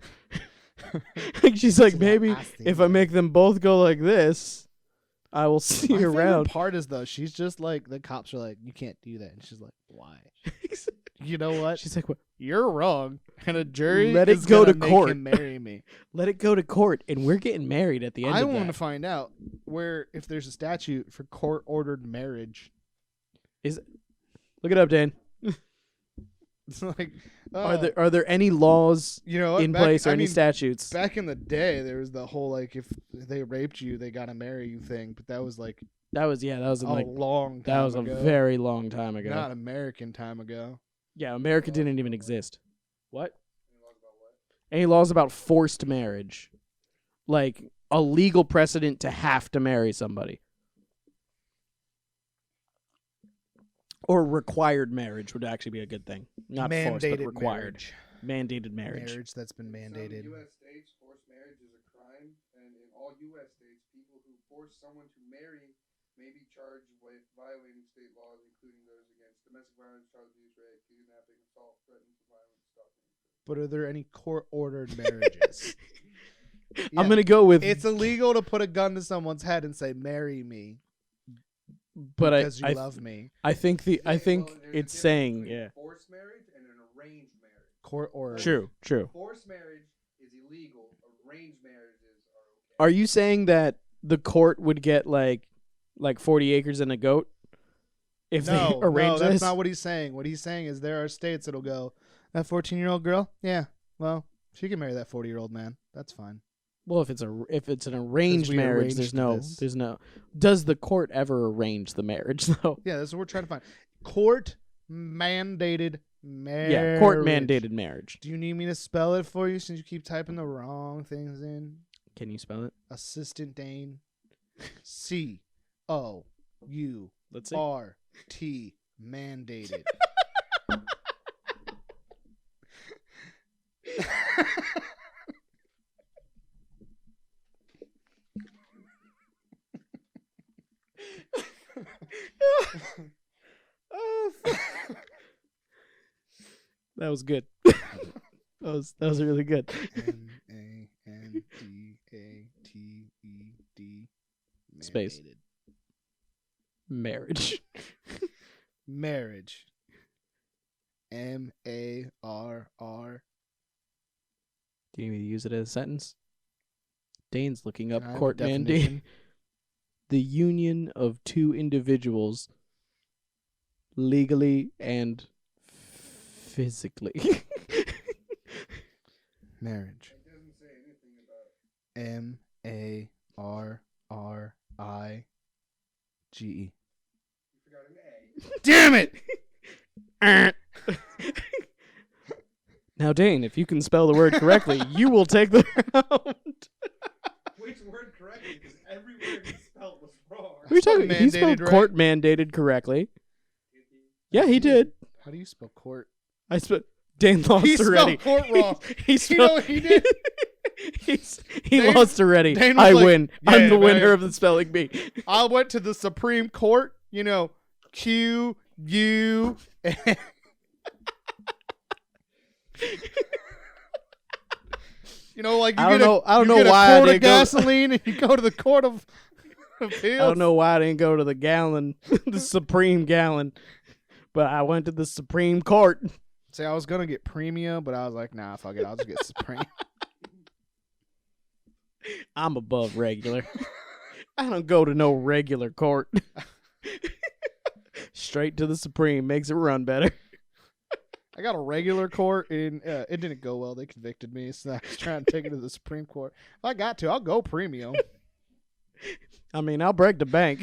Like she's like, maybe if I make them both go like this, I will see My favorite around. part is though she's just like the cops are like, you can't do that, and she's like, why? You know what? She's like, what? You're wrong, and a jury Let it is go gonna to make court. him marry me. Let it go to court, and we're getting married at the end I of want to that. find out where if there's a statute for court ordered marriage. Look it up, Dan. It's like, Are there any laws you know what? in place or any statutes? Back in the day, there was the whole like if they raped you, they gotta marry you thing. But that was like That was in a like long time that was ago. a very long time ago. Not American time ago. Yeah, America didn't even exist. What? Any laws about forced marriage? Like a legal precedent to have to marry somebody. Or required marriage would actually be a good thing. Not forced, but required. Mandated marriage. Marriage that's been mandated. In some U.S. states, forced marriage is a crime, and in all U.S. states, people who force someone to marry may be charged with violating state laws, including those against domestic violence, child abuse, rape, kidnapping, assault, threatening violence, stalking. But are there any court ordered marriages? I'm going to go with... It's illegal to put a gun to someone's head and say, "Marry me," but because you love me. I think There's a it's difference saying, between yeah. forced marriage and an arranged marriage. Court ordered. True. Forced marriage is illegal. Arranged marriages are okay. Are you saying that the court would get like 40 acres and a goat if they arrange that's this? not what he's saying. What he's saying is there are states that'll go, that 14-year-old girl, yeah, well, she can marry that 40-year-old man. That's fine. Well, if it's an arranged we marriage, arranged this. there's no. Does the court ever arrange the marriage though? Yeah, that's what we're trying to find. Court mandated marriage. Yeah, court mandated marriage. Do you need me to spell it for you since you keep typing the wrong things in? Can you spell it? Assistant Dane. COURT Let's see. mandated. Oh, fuck. That was good. that was really good. MANDATED. Space. Marriage. Marriage. MARR. Do you need me to use it as a sentence? Dane's looking up Can I have a court mandate. definition? The union of two individuals legally and physically. Marriage. It doesn't say anything about MARRIGE. you forgot an A. Damn it! Now, Dane, if you can spell the word correctly, you will take the round. Which word correctly? Because every word he spelled was wrong. What are you talking? He spelled Mandated, right? court mandated correctly. Yeah, he did. How do you spell court? I spelled. Dane lost He already. spelled court wrong. He You spelled. know what he did? he Dane- lost already. Dane was I like, win. yeah, I'm the man. winner of the spelling bee. I went to the Supreme Court, QUN. Like I don't know you know get why I a quart of didn't go- gasoline and you go to the Court of Appeals. I don't know why I didn't go to the gallon, the Supreme gallon, but I went to the Supreme Court. See, I was gonna get Premium, but I was like, nah, fuck it, I'll just get Supreme. I'm above regular. I don't go to no regular court. Straight to the Supreme makes it run better. I got a regular court, and it didn't go well. They convicted me, so I was trying to take it to the Supreme Court. If I got to, I'll go Premium. I mean, I'll break the bank.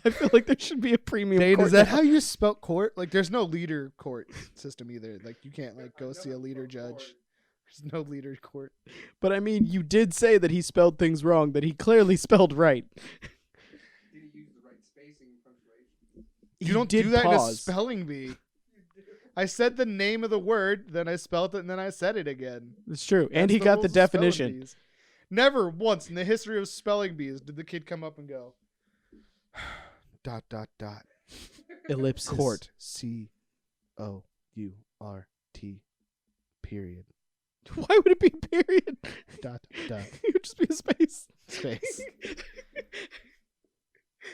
I feel like there should be a premium Dane, court is that now. how you spell court? Like, there's no leader court system either. Like, you can't go see a leader judge. There's no leader court. But I mean, you did say that he spelled things wrong, that he clearly spelled right. Did he use the right spacing and punctuation? You don't did do that in a pause. spelling bee. I said the name of the word, then I spelled it, and then I said it again. It's true. And That's he got rules the of spelling definition. bees. Never once in the history of spelling bees did the kid come up and go, ... Ellipsis. Court. COURT. Period. Why would it be a period? ... It would just be a space. Space.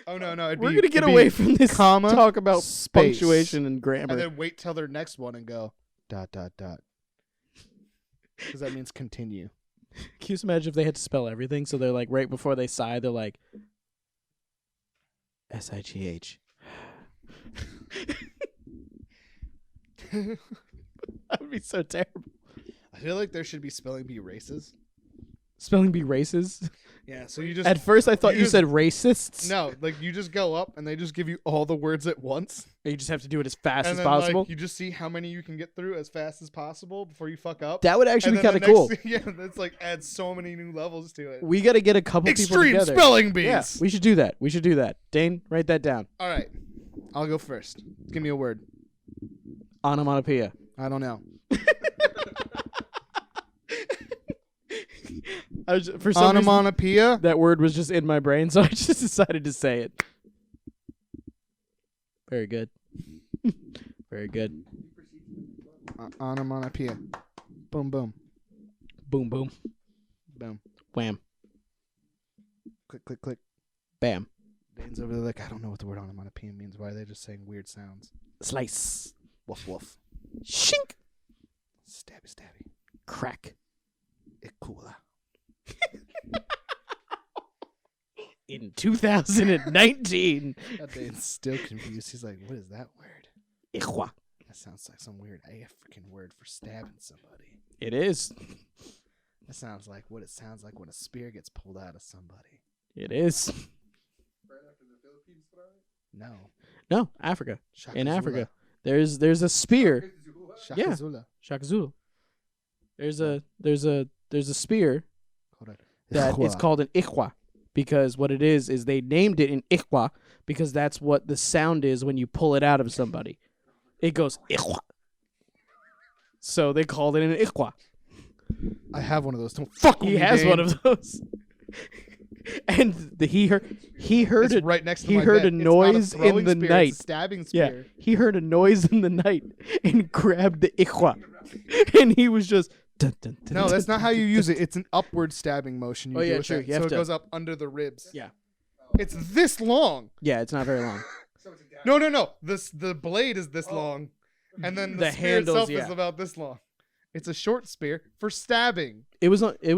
Oh no, We're going to get away from this comma, talk about space. punctuation and grammar. And then wait till their next one and go ... Because that means continue. Can you just imagine if they had to spell everything? So they're like, right before they sigh, they're like, SIGH. That would be so terrible. I feel like there should be spelling bee races. Spelling bee races? Yeah, so you just... At first, I thought you you just- said racists. No, like you just go up and they just give you all the words at once. You just have to do it as fast And as then possible. like you just see how many you can get through as fast as possible before you fuck up. That would actually be And then kind of the cool. next- Yeah, that's like adds so many new levels to it. We got to get a couple people Extreme together. spelling bees. Yeah, we should do that. We should do that. Dane, write that down. All right, I'll go first. Give me a word. Onomatopoeia. I don't know. For some reason, Onomatopoeia. that word was just in my brain, so I just decided to say it. Very good. Very good. Onomatopoeia. Boom, boom, Boom, boom. boom. Wham. Click, click, click. Bam. Dane's over there like, I don't know what the word onomatopoeia means. Why are they just saying weird sounds? Slice. Woof, woof. Shink. Stabby, stabby. Crack. Ikula. In 2019. That Dane's still confused. He's like, what is that word? Ichwa. That sounds like some weird African word for stabbing somebody. It is. That sounds like what it sounds like when a spear gets pulled out of somebody. It is. Right after the Philippines throw it? No. No, Africa. Shaka In Zulu. Africa, there's a spear. Shaka Yeah. Zulu. Shaka Zulu. There's a spear Hold on. that it's called an ikhwa, because what it is they named it an ikhwa because that's what the sound is when you pull it out of somebody. It goes ikhwa. So they called it an ikhwa. I have one of those. Don't fuck with He me, has Dane. one of those. And he heard It's it right next to he my heard bed. a It's not noise in throwing the spear, night. It's a stabbing Yeah, spear. he heard a noise in the night and grabbed the ikhwa. And he was just dun, dun, dun, No, dun, that's not dun, how you dun, use dun. it. It's an upward stabbing motion. You Oh, do yeah, with true. that. You So have it to- goes up under the ribs. Yeah. It's this long. Yeah, it's not very long. So it's a dagger. No. The blade is this long, and then the The spear handles, itself yeah. is about this long. It's a short spear for stabbing. It was on You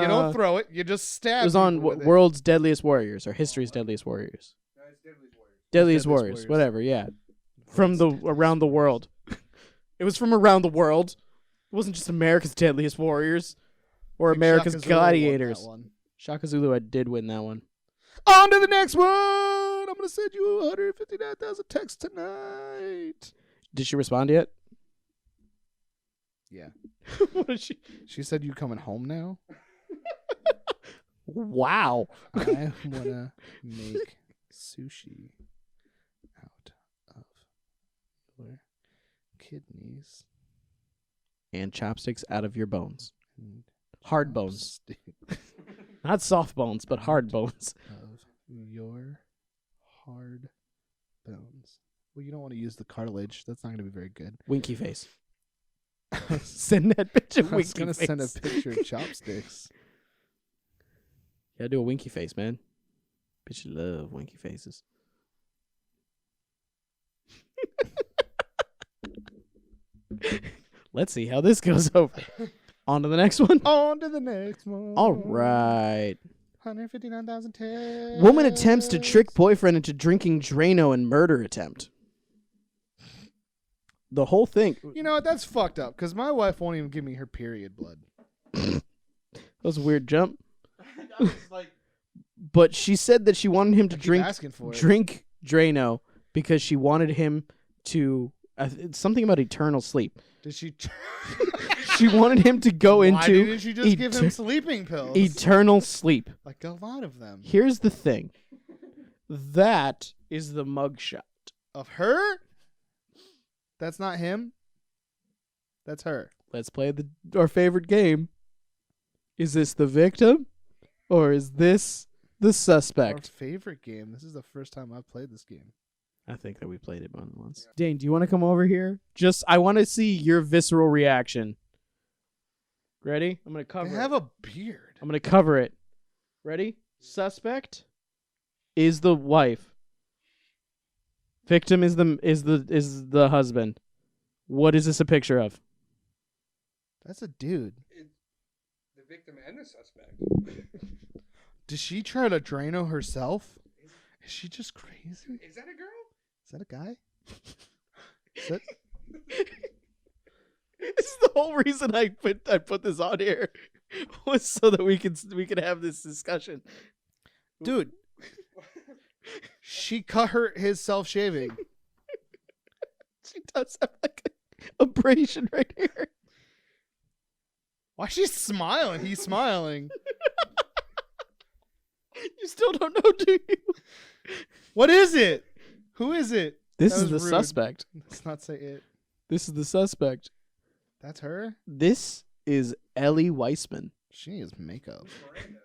don't throw it. You just stab. it was on people with it. World's Deadliest Warriors or History's Deadliest Warriors. No, it's Deadly's Warriors. Deadliest Deadliest Warriors, Warriors. whatever, yeah. From the around the world. It was from around the world. It wasn't just America's Deadliest Warriors or I think America's Shaka Zulu won that Gladiators. one. Shaka Zulu did win that one. On to the next one. I'm gonna send you 159,000 texts tonight. Did she respond yet? Yeah. What did she? She said you coming home now. Wow. I wanna make sushi out of your kidneys And chopsticks out of your bones. and Hard bones. chopsticks Not soft bones, but hard bones. of your hard bones. Well, you don't want to use the cartilage. That's not going to be very good. Winky face. Send that bitch a I was winky going to face. send a picture of chopsticks. Gotta do a winky face, man. Bitch love winky faces. Let's see how this goes over. On to the next one. On to the next one. All right. 159,000 texts. Woman attempts to trick boyfriend into drinking Drano in murder attempt. The whole thing. You know what? That's fucked up because my wife won't even give me her period blood. That was a weird jump. I was like, But she said that she wanted him to I keep drink asking for it. drink Drano because she wanted him to it's something about eternal sleep. Did she? She wanted him to go Why into didn't she just give him sleeping pills? eternal sleep. Like a lot of them. Here's the thing. That is the mugshot. Of her? That's not him. That's her. Let's play our favorite game. Is this the victim or is this the Our suspect? favorite game. This is the first time I've played this game. I think that we played it more than once. Dane, do you want to come over here? I want to see your visceral reaction. Ready? I'm going to cover They it. have a beard. I'm going to cover it. Ready? Suspect is the wife. Victim is the husband. What is this a picture of? That's a dude. the victim and the suspect. Did she try to Drano herself? Is she just crazy? Is that a girl? Is that a guy? Is that... This is the whole reason I put this on here was so that we could have this discussion. Dude, she cut his self-shaving. She does have like a abrasion right here. Why is she smiling? He's smiling. You still don't know, do you? What is it? Who is it? This That is the was rude. suspect. Let's not say it. This is the suspect. That's her? This is Ellie Weissman. She needs makeup. Miranda.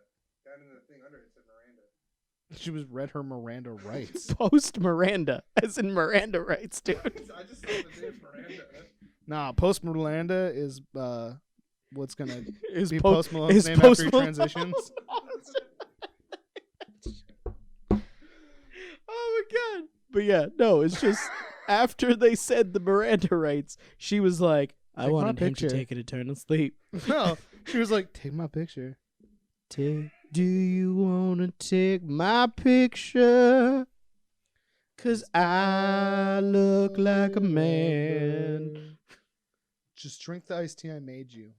Down in the thing under it said Miranda. She was read her Miranda rights. Post Miranda, as in Miranda rights, dude. I just saw the name Miranda. Nah, Post Miranda is what's gonna Is be po- Post Malone's is name Post after he Malone. transitions. Oh my god. But yeah, no, it's just after they said the Miranda rights, she was like, I Take my wanted him to picture. take an eternal sleep. No, she was like, "Take my picture." Do you want to take my picture? 'Cause I look like a man. Just drink the iced tea I made you.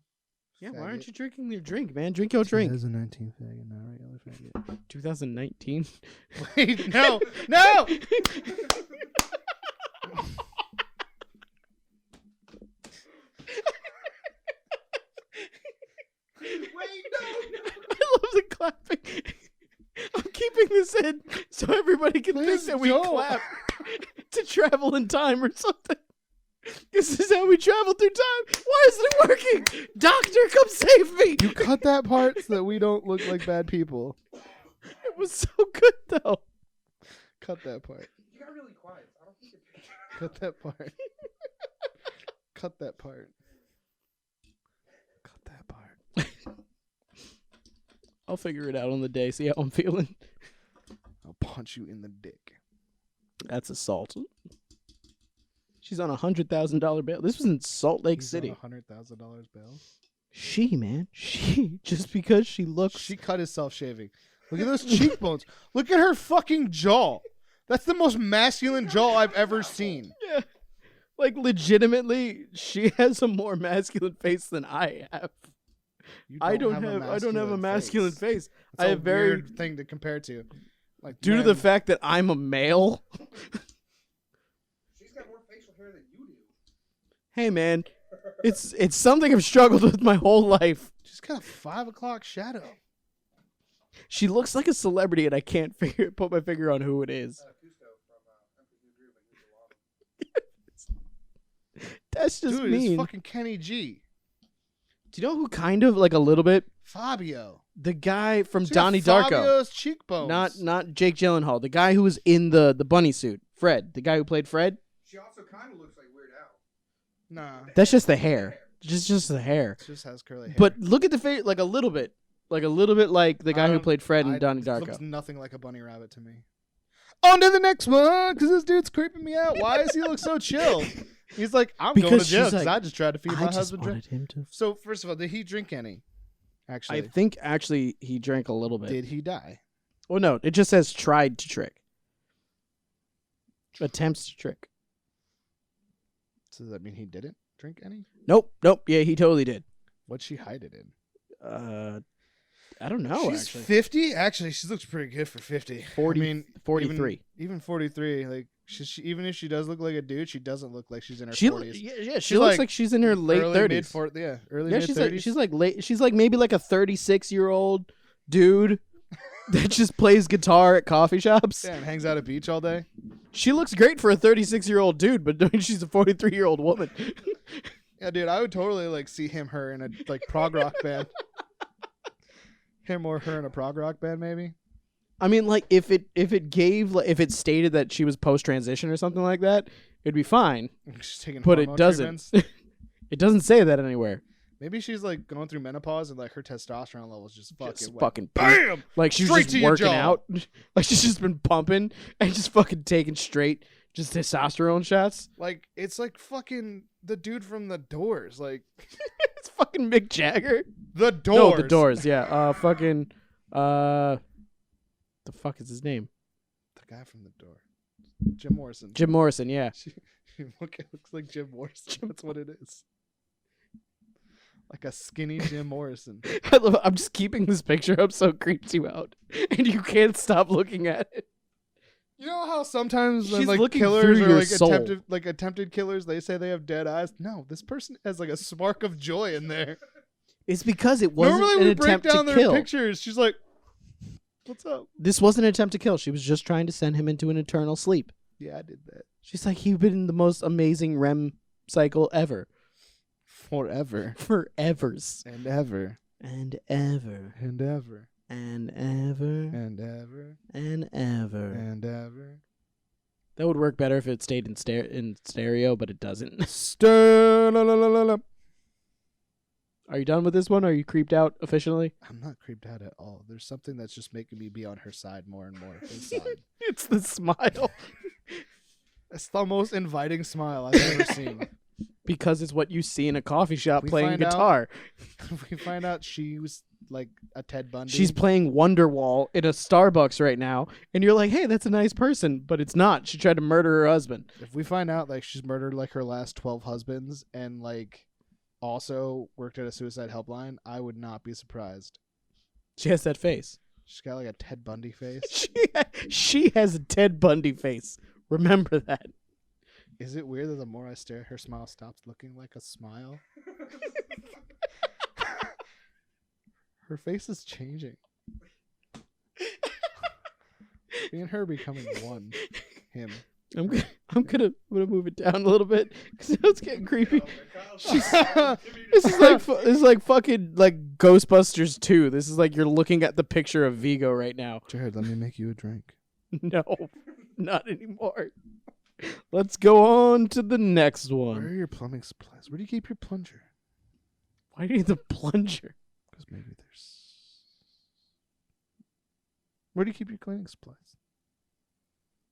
Yeah, why aren't you drinking your drink, man? Drink your drink. 2019 faggot, not regular faggot. 2019. Wait, no, no. Wait, no. I love the clapping. I'm keeping this in so everybody can think Please that we don't. clap to travel in time or something. This is how we travel through time. Why isn't it working? Doctor, come save me. You cut that part so that we don't look like bad people. It was so good, though. Cut that part. You got really quiet. I don't think it. Cut that part. Cut that part. Cut that part. I'll figure it out on the day, see how I'm feeling. I'll punch you in the dick. That's assault. She's on $100,000 bail. This was in Salt Lake He's City. on $100,000 bail. She, just because she looks. She cut herself shaving. Look at those cheekbones. Look at her fucking jaw. That's the most masculine jaw I've ever seen. Yeah. Like, legitimately, she has a more masculine face than I have. You I don't have a masculine face. I have very weird thing to compare to. Like due to the fact that I'm a male. She's got more facial hair than you do. Hey man, it's something I've struggled with my whole life. She's got a 5 o'clock shadow. She looks like a celebrity, and I can't put my finger on who it is. Cousteau from Emperor's New Groove, and he's a lot. That's just Dude, mean. it's fucking Kenny G. Do you know who kind of like a little bit? Fabio. The guy from She got Donnie Darko. Fabio's cheekbones. Not Jake Gyllenhaal. The guy who was in the bunny suit. Fred. The guy who played Fred. She also kind of looks like Weird Al. Nah. That's just the hair. Just the hair. It just has curly hair. But look at the face, like a little bit like the guy who played Fred in Donnie It Darko. looks nothing like a bunny rabbit to me. On to the next one, because this dude's creeping me out. Why does he look so chill? He's like, I'm going to Because jail she's because like, I just tried to feed my I just husband drink. wanted him to. So, first of all, did he drink any? Actually, I think actually he drank a little bit. did he die? Well, no, it just says tried to trick. Attempts to trick. So does that mean he didn't drink any? Nope. Yeah, he totally did. What'd she hide it in? I don't know. She's actually, 50. Actually, she looks pretty good for 50. 40, I mean, 43. Even 43. Like, even if she does look like a dude, she doesn't look like she's in her She 40s. she She's looks like like she's in her late early 30s. Early Yeah, mid she's 30s. like she's like maybe like a 36-year-old dude that just plays guitar at coffee shops. Yeah, and hangs out at beach all day. She looks great for a 36-year-old dude, but she's a 43-year-old woman. Yeah, dude, I would totally like see her in a like prog rock band. Him or her in a prog rock band, maybe. I mean, like if it stated that she was post transition or something like that, it'd be fine. She's taking But it hormone doesn't. treatments. It doesn't say that anywhere. Maybe she's like going through menopause and like her testosterone levels just fucking Just went fucking bam. like she's Straight just to your working jaw. out. Like she's just been pumping and just fucking taking straight just testosterone shots. Like it's like fucking the dude from The Doors. Like It's fucking Mick Jagger. The Doors. No, the Doors. Yeah. Fucking. The fuck is his name? The guy from The Doors. Jim Morrison. Jim Morrison. Yeah. It looks like Jim Morrison. That's what it is. Like a skinny Jim Morrison. I'm just keeping this picture up so it creeps you out, and you can't stop looking at it. You know how sometimes when She's like looking killers through or your like soul. attempted killers, they say they have dead eyes. No, this person has like a spark of joy in there. It's because it wasn't Normally an we break attempt down to their kill. pictures. She's like, "What's up?" This wasn't an attempt to kill. She was just trying to send him into an eternal sleep. Yeah, I did that. She's like, he'd been in the most amazing REM cycle ever. Forever Forevers. and ever And ever. and ever And ever. and ever And ever. and ever. That would work better if it stayed in stereo, but it doesn't. Are you done with this one? Are you creeped out officially? I'm not creeped out at all. There's something that's just making me be on her side more and more. Inside. It's the smile. It's the most inviting smile I've ever seen. Because it's what you see in a coffee shop We playing find out- guitar. We find out she was like a Ted Bundy. She's playing Wonderwall in a Starbucks right now, and you're like, hey, that's a nice person, but it's not. She tried to murder her husband. If we find out like she's murdered like her last 12 husbands and like also worked at a suicide helpline, I would not be surprised. She has that face. She's got like a Ted Bundy face. She has a Ted Bundy face. Remember that. Is it weird that the more I stare, her smile stops looking like a smile? Her face is changing. Me and her becoming one. Him. I'm gonna move it down a little bit because now it's getting creepy. This is like fucking like Ghostbusters 2. This is like you're looking at the picture of Vigo right now. Jared, let me make you a drink. No, not anymore. Let's go on to the next Where one. are your plumbing supplies? Where do you keep your plunger? Why do you need the plunger? Because maybe there's... Where do you keep your cleaning supplies?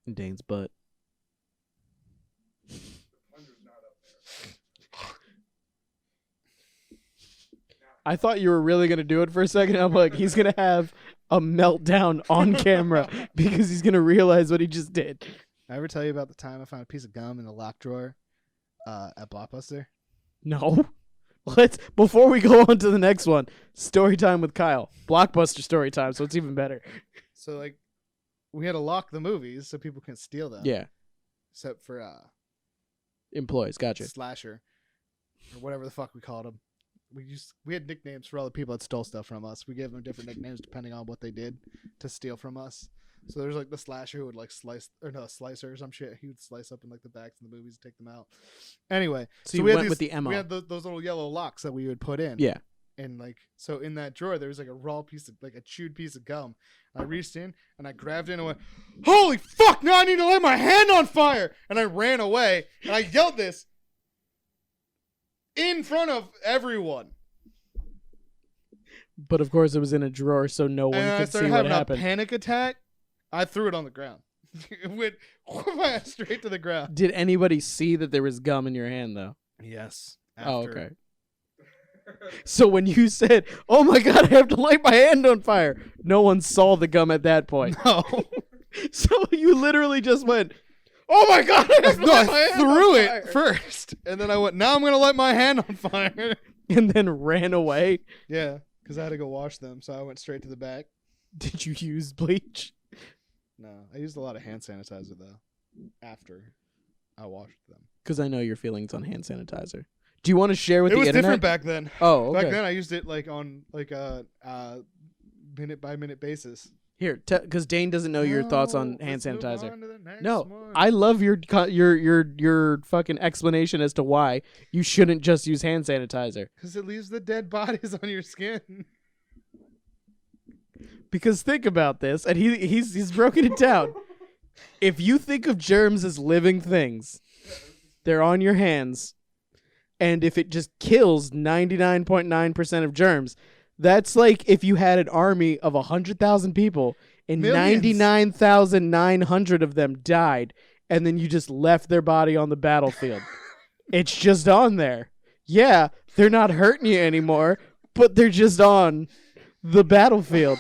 In Dane's butt. I thought you were really going to do it for a second. I'm like, he's going to have a meltdown on camera because he's going to realize what he just did. I ever tell you about the time I found a piece of gum in the lock drawer at Blockbuster? No. Before we go on to the next one, story time with Kyle. Blockbuster story time, so it's even better. So, like, we had to lock the movies so people couldn't steal them. Yeah. Except for Employees, gotcha. Slasher. Or whatever the fuck we called them. We had nicknames for all the people that stole stuff from us. We gave them different nicknames depending on what they did to steal from us. So there's like the slasher who would like slicer or some shit. He would slice up in like the backs in the movies and take them out. Anyway, so you we went with the MO. We had those little yellow locks that we would put in. Yeah. And like, so in that drawer, there was like a raw piece of, like a chewed piece of gum. I reached in and I grabbed it and went, "Holy fuck, now I need to light my hand on fire." And I ran away and I yelled this in front of everyone. But of course it was in a drawer so no one could see what happened. A panic attack. I threw it on the ground. It went straight to the ground. Did anybody see that there was gum in your hand though? Yes. Oh, okay. So when you said, "Oh my god, I have to light my hand on fire," no one saw the gum at that point. No. So you literally just went, "Oh my god, I have to light my hand on threw fire." it first. And then I went, "Now I'm going to light my hand on fire." And then ran away. Yeah, because I had to go wash them. So I went straight to the back. Did you use bleach? No, I used a lot of hand sanitizer, though, after I washed them. Because I know your feelings on hand sanitizer. Do you want to share with it the was internet? different back then. Oh, okay. Back then I used it like on like a minute by minute basis. Here, because Dane doesn't know your thoughts on hand let's move sanitizer. on to the next No, one. I love your fucking explanation as to why you shouldn't just use hand sanitizer. Because it leaves the dead bodies on your skin. Because think about this, and he's broken it down. If you think of germs as living things, they're on your hands, and if it just kills 99.9% of germs, that's like if you had an army of 100,000 people and Millions. 99,900 of them died, and then you just left their body on the battlefield. It's just on there. Yeah, they're not hurting you anymore, but they're just on the battlefield.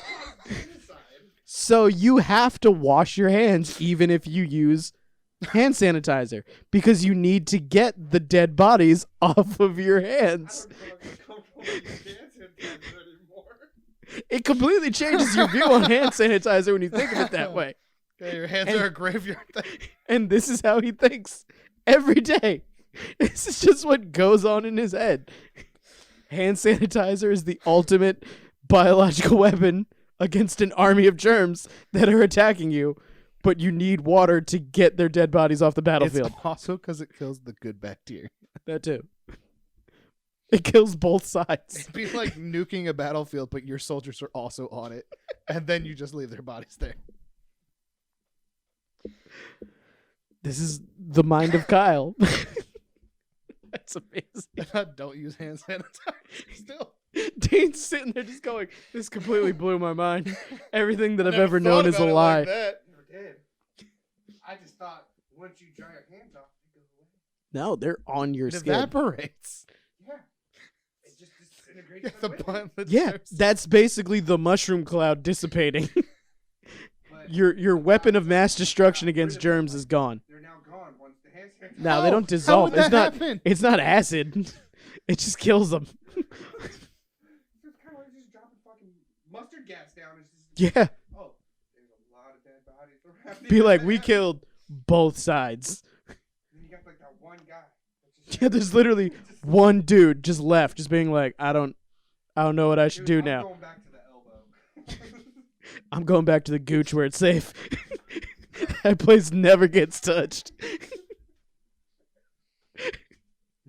So you have to wash your hands even if you use hand sanitizer because you need to get the dead bodies off of your hands. It completely changes your view on hand sanitizer when you think of it that way. Okay, your hands are a graveyard thing. And this is how he thinks every day. This is just what goes on in his head. Hand sanitizer is the ultimate biological weapon against an army of germs that are attacking you, but you need water to get their dead bodies off the battlefield. It's also because it kills the good bacteria. That too. It kills both sides. It'd be like nuking a battlefield, but your soldiers are also on it, and then you just leave their bodies there. This is the mind of Kyle. That's amazing. Don't use hand sanitizer still. Dane's sitting there just going, "This completely blew my mind. Everything that I've never ever known is a thought about it lie." like that. Never did. I just thought once you dry your hands off, it goes away. No, they're on your It skin. evaporates. Yeah. It just disintegrates. the Yeah, that's basically the mushroom cloud dissipating. But Your weapon of mass destruction against germs is gone. they're now gone once the hand sanitizer. No, they don't How dissolve. would that It's not. happen? It's not acid. It just kills them. It's just kind of like just dropping fucking mustard gas down. It's just, Yeah. oh, there's a lot of dead bodies around. Be like, we killed both sides. And you got like that one guy. that's just Yeah, there's literally one dude just left, just being like, I don't know what I should do I'm now. going back to the elbow. I'm going back to the gooch where it's safe. That place never gets touched.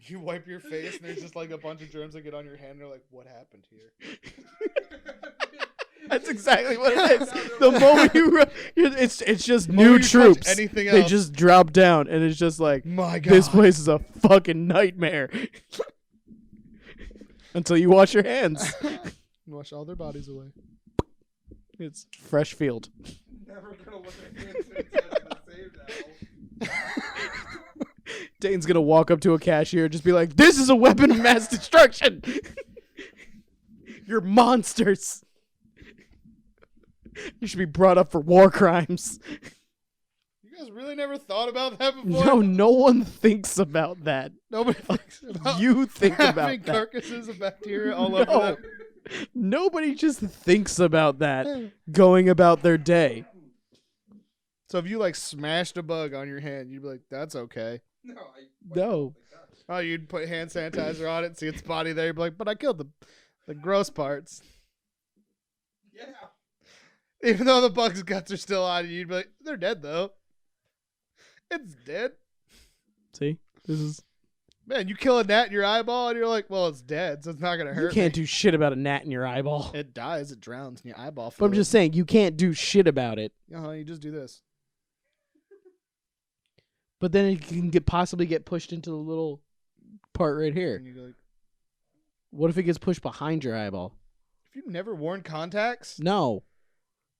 You wipe your face, and there's just like a bunch of germs that get on your hand. And they're like, "What happened here?" That's exactly what it is. The moment you run, it's just The new moment you touch troops. anything They else. just drop down, and it's just like, My God. this place is a fucking nightmare. Until you wash your hands. Wash all their bodies away. It's fresh field. Never gonna look at hand sanitizer the same now. Dane's gonna walk up to a cashier and just be like, this is a weapon of mass destruction. You're monsters. You should be brought up for war crimes. You guys really never thought about that before? No one thinks about that. Nobody thinks about You think having about that. carcasses of bacteria all over No. them. Nobody just thinks about that going about their day. So if you like smashed a bug on your hand, you'd be like, "That's okay." No, No. Oh, you'd put hand sanitizer on it, see its body there. You'd be like, "But I killed the gross parts." Yeah. Even though the bug's guts are still on you, you'd be like, "They're dead though." It's dead. See? This is Man, you kill a gnat in your eyeball, and you're like, "Well, it's dead, so it's not gonna you hurt." can't me. do shit about a gnat in your eyeball. It dies. It drowns in your eyeball. But I'm just saying, you can't do shit about it. you just do this. But then it can possibly get pushed into the little part right here. And you go like, What if it gets pushed behind your eyeball? "If you've never worn contacts, No.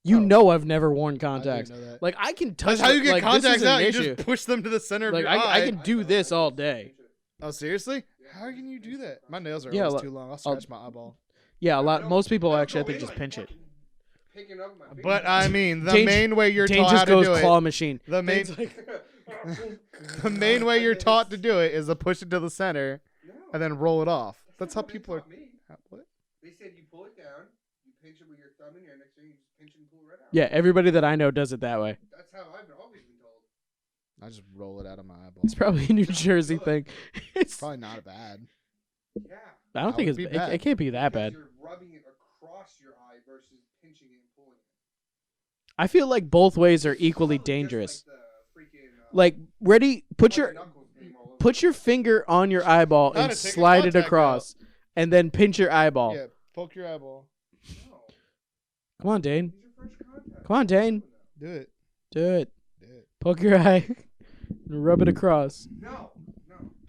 You Oh. know I've never worn I contacts. didn't know that. Like, I can touch That's how you it, get like, this contacts isn't out. an You issue. just push them to the center Like, of your eye. I can do this all day. Oh, seriously? How can you do that? My nails are Yeah, always like- too long. I'll scratch my eyeball. Yeah, most people No, actually, I go think, in, just like, pinch it. fucking picking up my But I mean, the Dane- main way you're Dane taught how just to goes do claw it. machine. The main, Dane's like, the main way you're taught to do it is to push it to the center No, and then roll it off. That's how not what they people are. taught me. What? They said you pull it down, you pinch it with your thumb in your next finger, you just pinch it and pull it right out. yeah, everybody that I know does it that way. That's how I've always been told. I just roll it out of my eyeball. It's probably a New Jersey thing. It's, Probably not bad. Yeah. I don't How think would it's it be bad? it can't be that Because bad. you're rubbing it across your eye versus pinching it and pulling it. I feel like both ways are equally Just dangerous. Like the freaking, Like, ready? Put your Knuckles game all over. put your finger on your eyeball Gotta and take a slide it contact across, and then pinch your eyeball. Yeah, poke your eyeball. No, Come on, Dane. these are fresh contacts. Come on, Dane. Do it. Do it. Do it. Poke your eye, and rub it across, No.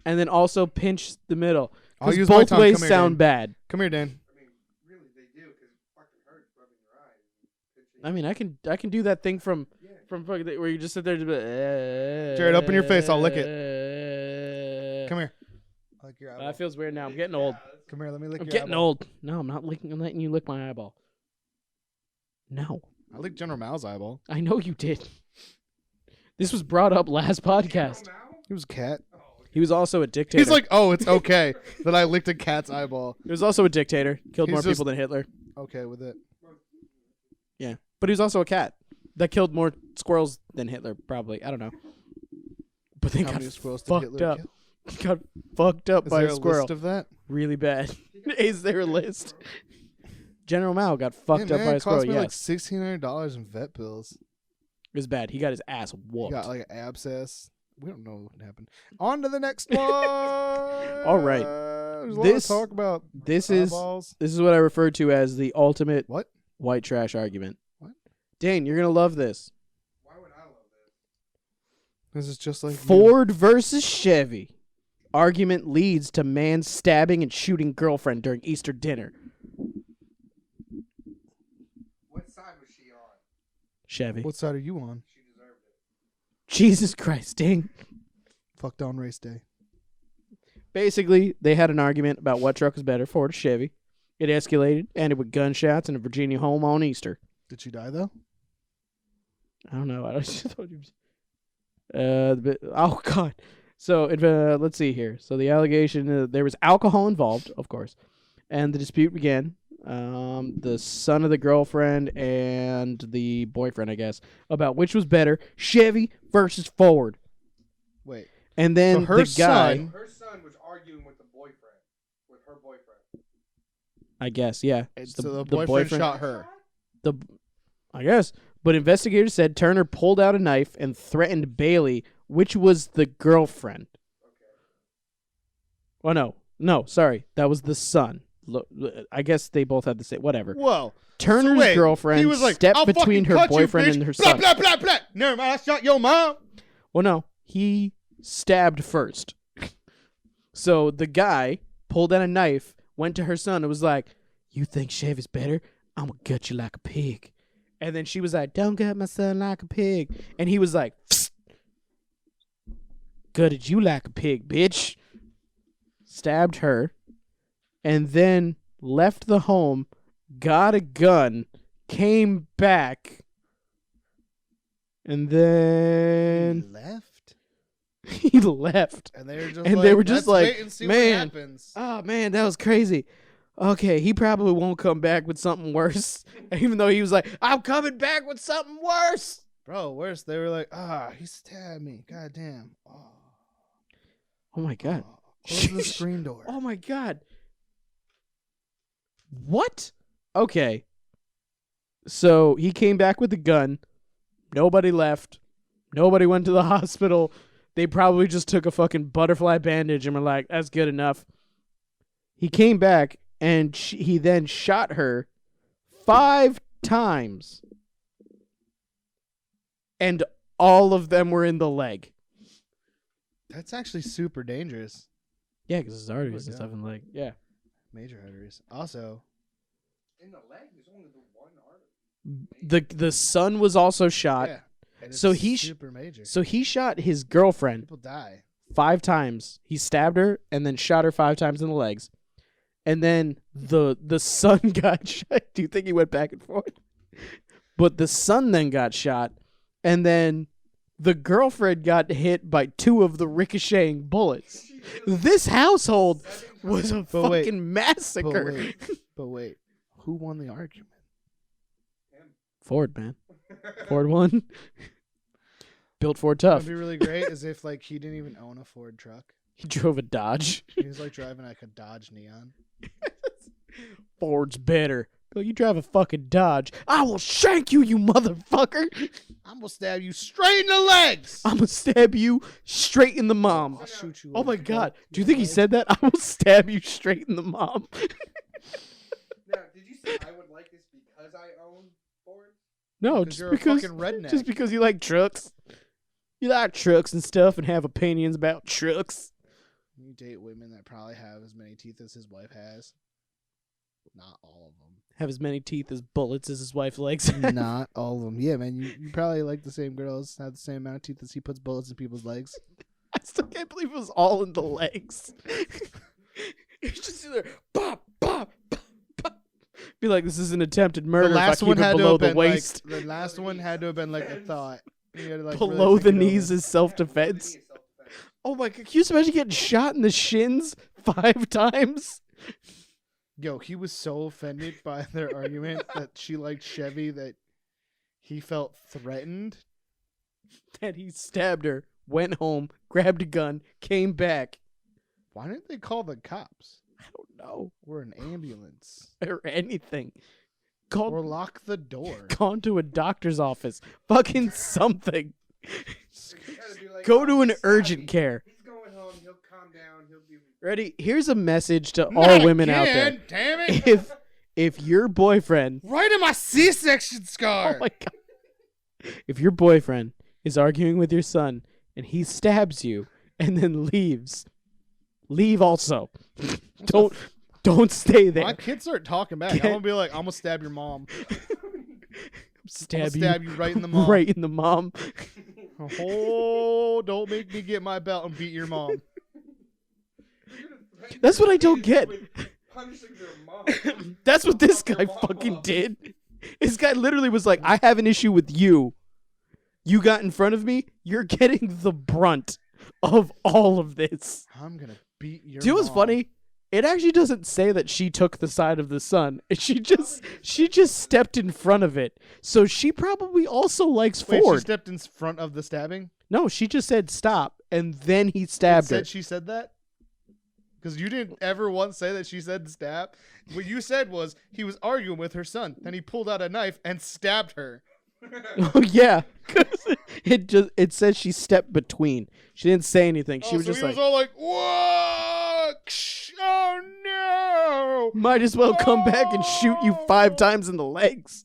and then also pinch the middle. I'll Because use my both tongue. ways Come here, sound Dan. bad. Come here, Dan. I mean, really, they do because it fucking hurts rubbing your eye. and pinching. I mean, I can do that thing from Yeah. fucking where you just sit there and just be, Jared, open your face, I'll lick it. Come here. I lick your eyeball. That feels weird now. I'm getting old. Come here. Let me lick I'm your getting eyeball. old. No, I'm not licking. I'm letting you lick my eyeball. No, I licked General Mao's eyeball. I know you did. This was brought up last podcast. He was a cat. He was also a dictator. He's like, "Oh, it's okay that I licked a cat's eyeball." he was also a dictator. Killed He's more just- people than Hitler. Okay with it. Yeah, but he was also a cat that killed more squirrels than Hitler. Probably. I don't know. But they How got many squirrels did fucked Hitler up. kill? Got fucked up Is by there a a squirrel. list of that? Really bad. Is there a list? General Mao got fucked Yeah, up man, by a it squirrel. cost me like Yes, $1,600 in vet bills. it was bad. He got his ass He whooped. got like an abscess. We don't know what happened. On to the next one. All right. There's a lot This- to talk about. This is Eyeballs. what I refer to as the ultimate What? white trash argument. What? Dane, you're gonna love this. Why would I love this? This is just like you. Ford versus Chevy. Argument leads to man stabbing and shooting girlfriend during Easter dinner. What side was she on? Chevy. What side are you on? She deserved it. Jesus Christ, Dane. Fuck down race day. Basically, they had an argument about what truck was better, Ford or Chevy. It escalated, ended with gunshots in a Virginia home on Easter. Did she die though? I don't know. I just thought you. Oh God, So let's see here. So the allegation, there was alcohol involved, of course, and the dispute began. The son of the girlfriend and the boyfriend, I guess, about which was better, Chevy versus Ford. Wait. And then So her the guy, son- Her son was arguing with her boyfriend. I guess, yeah. And It's so the boyfriend shot her. I guess. But investigators said Turner pulled out a knife and threatened Bailey, which was the girlfriend. Okay. Oh, no, sorry. That was the son. I guess they both had the same, whatever. Whoa. Turner's wait, girlfriend he was like, stepped "I'll between fucking her cut you, boyfriend bitch. and her blah, son. Blah, blah, blah. Never mind, I shot your mom. Well, no, he stabbed first. So the guy pulled out a knife, went to her son, and was like, "You think Chevy's better? I'm gonna gut you like a pig." And then she was like, "Don't gut my son like a pig." And he was like, "Psst. Gutted you like a pig, bitch." Stabbed her, and then left the home, got a gun, came back, and He then left. he left. And they were just And like, they were just "Let's like, wait and see man, what happens." Oh, man, that was crazy. Okay, he probably won't come back with something worse. Even though he was like, I'm coming back with something worse. Bro, worse. They were like, he stabbed me. God damn. Oh, my God. Close the screen door. Oh, my God. What? Okay. So he came back with a gun. Nobody left. Nobody went to the hospital. They probably just took a fucking butterfly bandage and were like, that's good enough. He came back, and he then shot her 5 times. And all of them were in the leg. That's actually super dangerous. Yeah, because there's arteries and God. stuff in the leg. Yeah. Major arteries. Also, In the leg, there's only the one artery. The son was also shot. yeah. And it's So he super major. So he shot his girlfriend People die. 5 times. He stabbed her and then shot her 5 times in the legs. And then the son got shot. Do you think he went back and forth? But the son then got shot, and then the girlfriend got hit by 2 of the ricocheting bullets. This household was a But wait. fucking massacre. But wait. Who won the argument? Ford, man. Ford won. Built Ford tough. What'd be really great is if like he didn't even own a Ford truck. He drove a Dodge. He was like driving like a Dodge Neon. Ford's better. Bill, you drive a fucking Dodge. I will shank you, you motherfucker. I'm gonna stab you straight in the legs. I'm gonna stab you straight in the mom. I'll shoot you. Oh my over God. the Do you think he leg. said that? I will stab you straight in the mom. Now, did you say I would like this because I own Ford? No, 'Cause just you're because, a fucking redneck. just because you like trucks. You like trucks and stuff and have opinions about trucks. You date women that probably have as many teeth as his wife has. Not all of Have as many teeth as bullets as his wife's legs. them. Not all of them. Yeah, man. You probably like the same girls, have the same amount of teeth as he puts bullets in people's legs. I still can't believe it was all in the legs. It's just either pop, pop, pop, pop. Be like, this is an attempted murder. The last if I one keep it had to below have the been waist. like the last one had to have been like a thought. You had to, like, Below really the think it knees over. is self-defense. Oh my God, can you just imagine getting shot in the shins 5 times? Yo, he was so offended by their argument that she liked Chevy that he felt threatened. That he stabbed her, went home, grabbed a gun, came back. Why didn't they call the cops I don't know. or an ambulance Or anything. or lock the door? Gone to a doctor's office. Fucking something. Like, Go to an he's urgent happy. care. He's going home. He'll calm down. He'll be. Ready? Here's a message to all Not women out again, there. Damn it! If your boyfriend, Right in my C-section scar. oh my God, if your boyfriend is arguing with your son and he stabs you and then leaves, leave also. Don't stay there. My kids start talking back. I'm gonna be like, I'm gonna stab your mom. Stab you right in the mom. Right in the mom. Oh, don't make me get my belt and beat your mom. That's what I don't get. Punishing their mom. That's what this guy fucking did. This guy literally was like, I have an issue with you. You got in front of me. You're getting the brunt of all of this. I'm gonna beat your. Do you know what's mom. funny? It actually doesn't say that she took the side of the son. She just stepped in front of it. So she probably also likes Wait, Ford. she stepped in front of the stabbing. No, she just said stop, and then he It stabbed her. said she said that. Because you didn't ever once say that she said stab. What you said was he was arguing with her son. Then he pulled out a knife and stabbed her. Oh yeah, 'cause it says she stepped between. She didn't say anything. She Oh, was so just he like, was all like, "What? Oh no!" might as well come back and shoot you 5 times in the legs.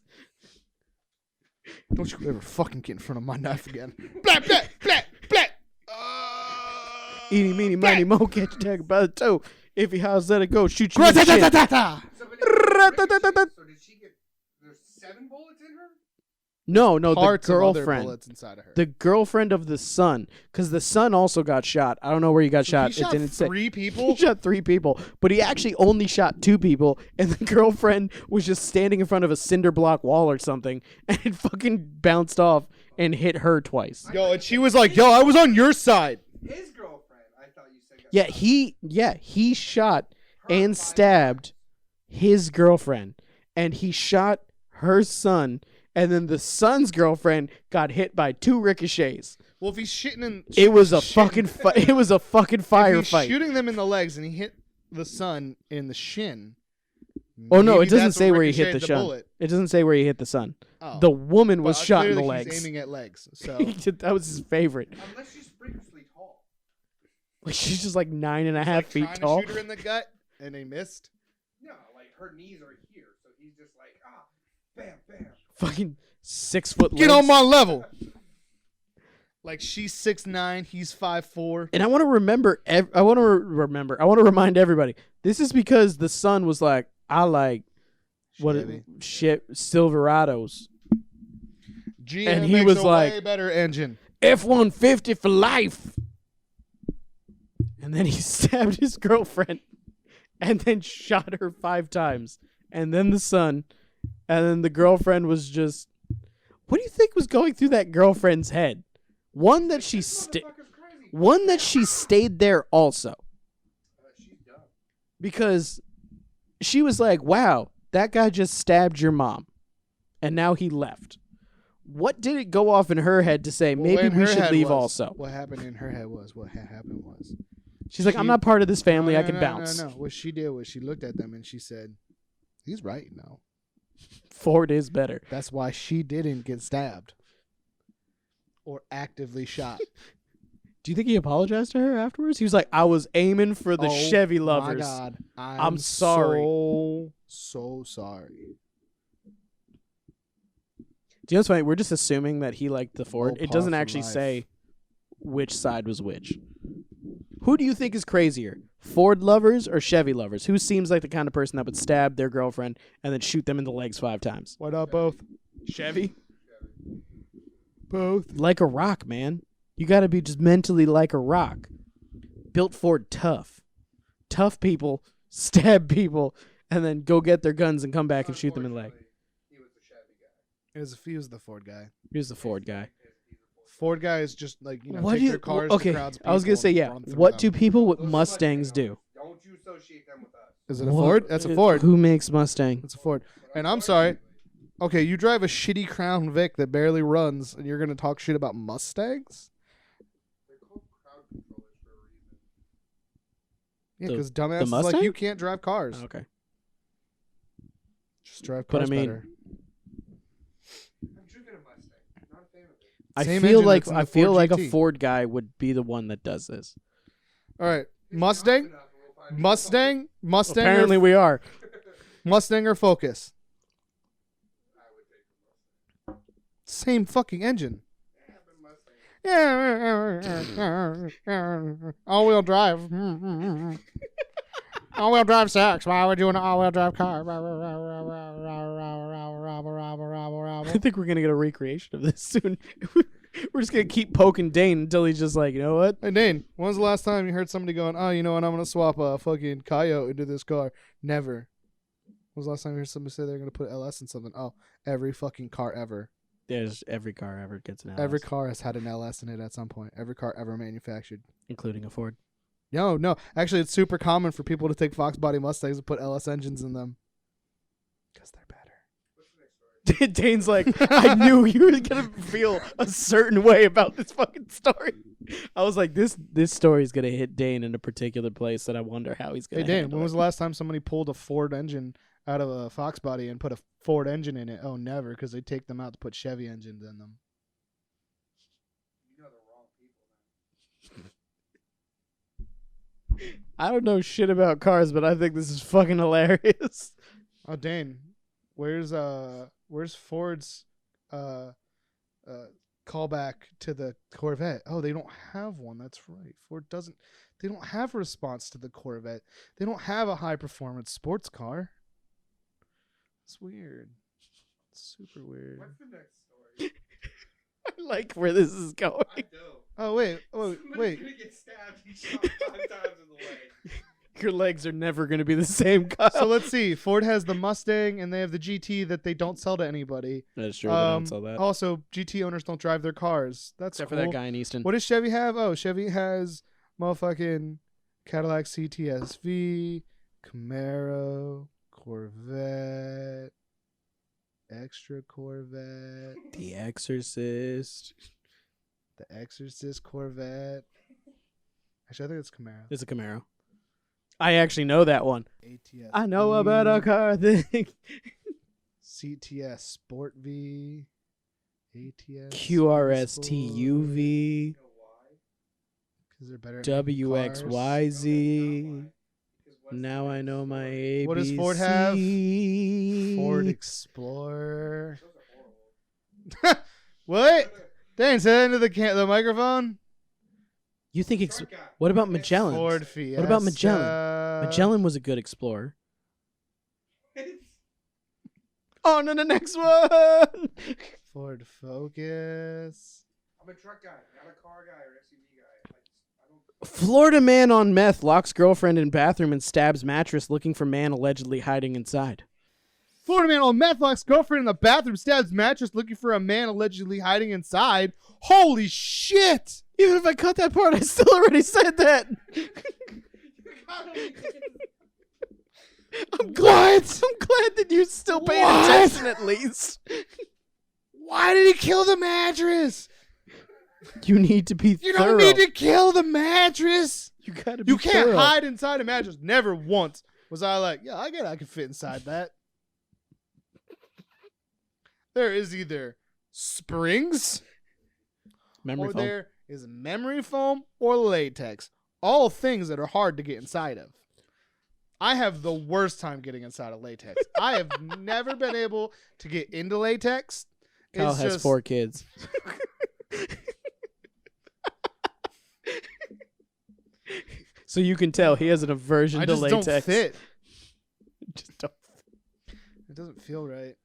Don't you ever fucking get in front of my knife again. Blah, blah, blah, blah. Eeny, meeny, miny, mo, catch a tiger by the toe. If he howls, let it go. Shoot you in the Gra-ta-ta-ta-ta-ta. shin. So, but so did she get? There's 7 bullets in her. No, the Parts of other girlfriend. bullets inside of her. The girlfriend of the son. Because the son also got shot. I don't know where he got shot. He shot It didn't say. 3 He people? shot 3 people, but he actually only shot 2 people, and the girlfriend was just standing in front of a cinder block wall or something, and it fucking bounced off and hit her twice. Yo, and she was like, yo, I was on your side. His girlfriend. I thought you said. Yeah, he shot and stabbed his girlfriend, and he shot her son, and then the son's girlfriend got hit by 2 ricochets. Well, if he's shitting in... It was a shitting- fucking it was a fucking if he's firefight. shooting them in the legs and he hit the son in the shin... Oh no, maybe it doesn't that's what say where he hit ricocheted the son. bullet. It doesn't say where he hit the son. Oh. The woman was But shot in the clearly legs. He's aiming at legs, so... That was his favorite. Unless she's freakishly tall. Like she's just like 9.5 like feet trying tall. to shoot her in the gut, and he missed. No, like her knees are here, so he's just like bam, bam. Fucking 6 foot. Get legs. on my level. Like she's 6'9", he's 5'4". And I want to remember. I want to remind everybody. This is because the son was like, I like Chevy. Silverados. GM And he makes was a like- way better engine. F-150 for life. And then he stabbed his girlfriend, and then shot her 5 times, and then the son, and then the girlfriend was just. What do you think was going through that girlfriend's head? One that she Motherfucker's crazy. One that she stayed there also. She's dumb. Because she was like, wow, that guy just stabbed your mom. And now he left. What did it go off in her head to say, Well, maybe in we her should head leave was- also? What happened in her head was, happened was. She's like, I'm not part of this family. I can bounce. No. What she did was she looked at them and she said, he's right, no. Ford is better. That's why she didn't get stabbed. Or actively shot. Do you think he apologized to her afterwards? He was like, I was aiming for the Chevy lovers. My God. I'm sorry. So sorry. Do you know what's funny? We're just assuming that he liked the Ford. Low It doesn't par for actually life. say which side was which. Who do you think is crazier? Ford lovers or Chevy lovers? Who seems like the kind of person that would stab their girlfriend and then shoot them in the legs 5 times? Why not both? Chevy? Both. Like a rock, man. You got to be just mentally like a rock. Built Ford tough. Tough people stab people and then go get their guns and come back and shoot them in the leg. He was the Chevy guy. He was the Ford guy. Here's the Ford guy. Ford guy is just like, What take do you? their cars Okay, to crowds of I was gonna people say and yeah. run through What do them. people with Those are Mustangs do? Don't you associate them with us. Is it a Ford? That's a Ford. Who makes Mustang? It's a Ford. And I'm sorry. Okay, you drive a shitty Crown Vic that barely runs, and you're gonna talk shit about Mustangs? They're called crowd controllers for a reason. Yeah, The- because the dumbass is Mustang? like, you can't drive cars. Okay. Just drive But I cars mean- better. I've driven a Mustang. Not a fan of it. I Same feel engine like that's in I the feel Ford like a GT. Ford guy would be the one that does this. All right, If Mustang, you're not enough, we'll find Mustang, Apparently, we are. Mustang or Focus. I would take a Mustang. Same fucking engine. Yeah, but Mustang. All-wheel drive. All-wheel drive sucks. Why would you an all-wheel drive car? I think we're gonna get a recreation of this soon. We're just gonna keep poking Dane until he's just like, you know what? Hey, Dane, when's the last time you heard somebody going, oh, you know what, I'm going to swap a fucking Coyote into this car? Never. When was the last time you heard somebody say they're going to put LS in something? Oh, every fucking car ever. There's every car ever gets an LS, Every car has had an LS in it at some point. Every car ever manufactured. including a Ford. No. Actually, it's super common for people to take Fox body Mustangs and put LS engines in them. Because they're better. Dane's like, I knew you were gonna feel a certain way about this fucking story. I was like, this story is gonna hit Dane in a particular place that I wonder how he's gonna. Hey, Dan, handle when it. was the last time somebody pulled a Ford engine out of a Fox body and put a Ford engine in it? Oh, never, because they take them out to put Chevy engines in them. You know the wrong people, man. I don't know shit about cars, but I think this is fucking hilarious. Oh, Dane, where's Ford's callback to the Corvette? Oh, they don't have one. That's right. Ford doesn't. They don't have a response to the Corvette. They don't have a high performance sports car. It's weird. It's super weird. What's the next story? I like where this is going. I do. Oh wait. Somebody's Wait. gonna get stabbed and shot 5 times in the leg. Your legs are never gonna be the same, Kyle. So let's see. Ford has the Mustang and they have the GT that they don't sell to anybody. That's true. They don't sell that. Also, GT owners don't drive their cars. That's Except cool. for that guy in Easton. What does Chevy have? Oh, Chevy has motherfucking Cadillac CTS-V, Camaro, Corvette, Extra Corvette, The Exorcist. the Exorcist Corvette. Actually, I think it's Camaro. It's a Camaro. I actually know that one. ATS. I know about a car thing. CTS Sport V. ATS. QRSTUV. You know why? Because they're better at making cars. WXYZ. Because what's Now the I next know my story? ABC. What does Ford have? Ford Explorer. Those are horrible. What? Dan, say that into the microphone. You think Truck guy. what about Magellan? Ford Fiesta. What about Magellan? Magellan was a good explorer. On to the next one. Ford Focus. I'm a truck guy, not a car guy or SUV guy. I don't. Florida man on meth locks girlfriend in bathroom and stabs mattress looking for man allegedly hiding inside. Florida man on meth locks girlfriend in the bathroom, stabs mattress looking for a man allegedly hiding inside. Holy shit! Even if I cut that part, I still already said that. I'm glad that you still paid attention at least. Why did he kill the mattress? You need to be You thorough. don't need to kill the mattress. You gotta be You can't thorough. hide inside a mattress. Never once was I like, yeah, I get I can fit inside that. There is either springs Memory or foam. there is memory foam or latex. All things that are hard to get inside of. I have the worst time getting inside of latex. I have never been able to get into latex. Kyle It's has just, 4 kids. So you can tell he has an aversion I to just latex. don't fit. Just don't. It doesn't feel right.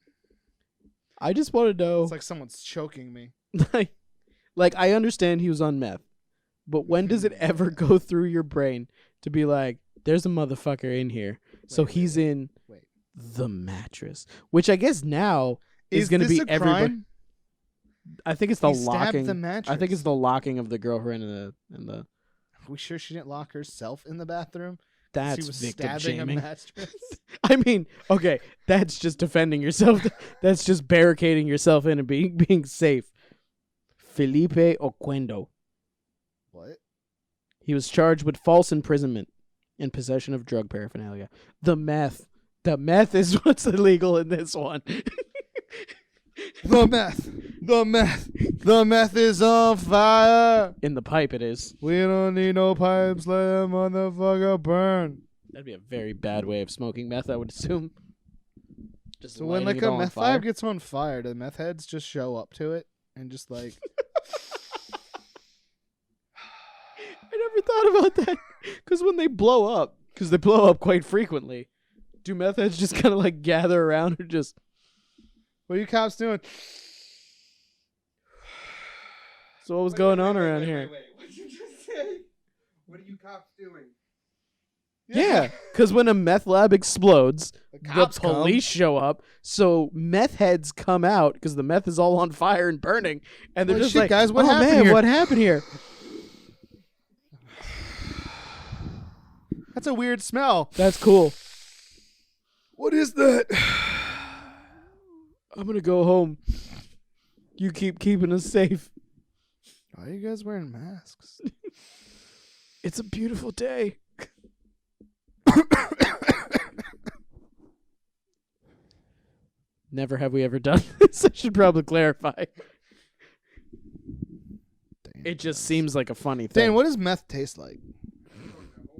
I just want to know, It's like someone's choking me. like I understand he was on meth, but when does it ever go through your brain to be like, there's a motherfucker in here, so Wait, he's in Wait. the mattress, which I guess now is going to this be a everybody. crime? I think it's the He stabbed locking. the mattress. I think it's the locking of the girlfriend in the. Are we sure she didn't lock herself in the bathroom? That's she was victim stabbing shaming. a mattress. I mean, okay, that's just defending yourself. That's just barricading yourself in and being safe. Felipe Oquendo. What? He was charged with false imprisonment and possession of drug paraphernalia. The meth is what's illegal in this one. The meth is on fire. In the pipe, it is. We don't need no pipes, let that motherfucker burn. That'd be a very bad way of smoking meth, I would assume. Just So when lighting like it a on meth fire. lab gets on fire, do the meth heads just show up to it and just like I never thought about that. Because when they blow up, quite frequently, do meth heads just kind of like gather around or just... what are you cops doing? So what was going on around here? Wait. What did you just say? What are you cops doing? Yeah, because when a meth lab explodes, the cops come. police show up. So meth heads come out because the meth is all on fire and burning, and they're Holy just shit, like, guys, what "Oh happened man, here?" what happened here?" That's a weird smell. That's cool. What is that? I'm gonna go home. You keep keeping us safe. Why are you guys wearing masks? It's a beautiful day. Never have we ever done this. I should probably clarify. Damn, It just seems like a funny thing. Dan, what does meth taste like? I don't know.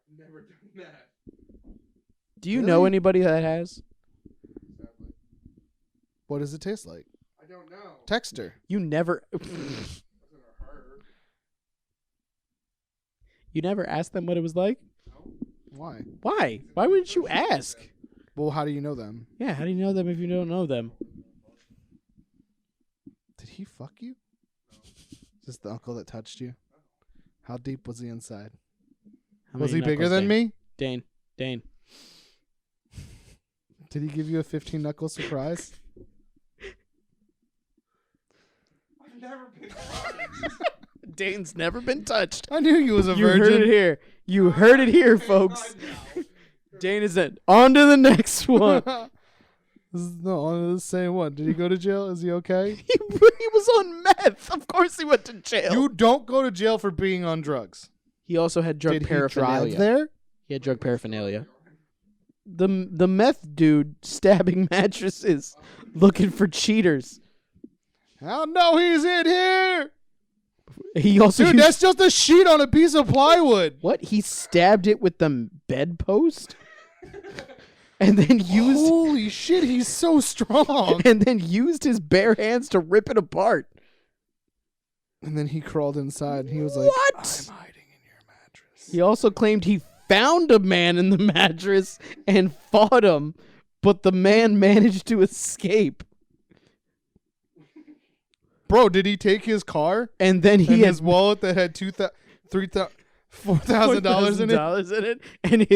I've never done that. Do you Really? know anybody that has? Sadly. What does it taste like? I don't know. Text her. You never Wasn't a her. you never asked them what it was like? No. Why? Why? Why wouldn't you ask? Well, how do you know them? Yeah, how do you know them if you don't know them? Did he fuck you? Is this the uncle that touched you? How deep was he inside? How Was many he bigger knuckles, than Dane? me? Dane. Did he give you a 15 knuckle surprise? I've never been. Dane's never been touched. I knew he was a You heard it virgin. here. You heard it here, folks. Dane is it. On to the next one. This is the same one. Did he go to jail? Is he okay? He was on meth. Of course he went to jail. You don't go to jail for being on drugs. He also had drug Did he paraphernalia. drive there? He had drug paraphernalia. The meth dude stabbing mattresses, looking for cheaters. Hell no, he's in here. He also Dude, used, that's just a sheet on a piece of plywood. what? He stabbed it with the bedpost, and then used Holy shit, he's so strong. and then used his bare hands to rip it apart. And then he crawled inside and he was like, What? I'm hiding in your mattress. He also claimed he found a man in the mattress and fought him, but the man managed to escape. Bro, did he take his car And then he and had his wallet that had $4,000 in it? $4,000 in it, and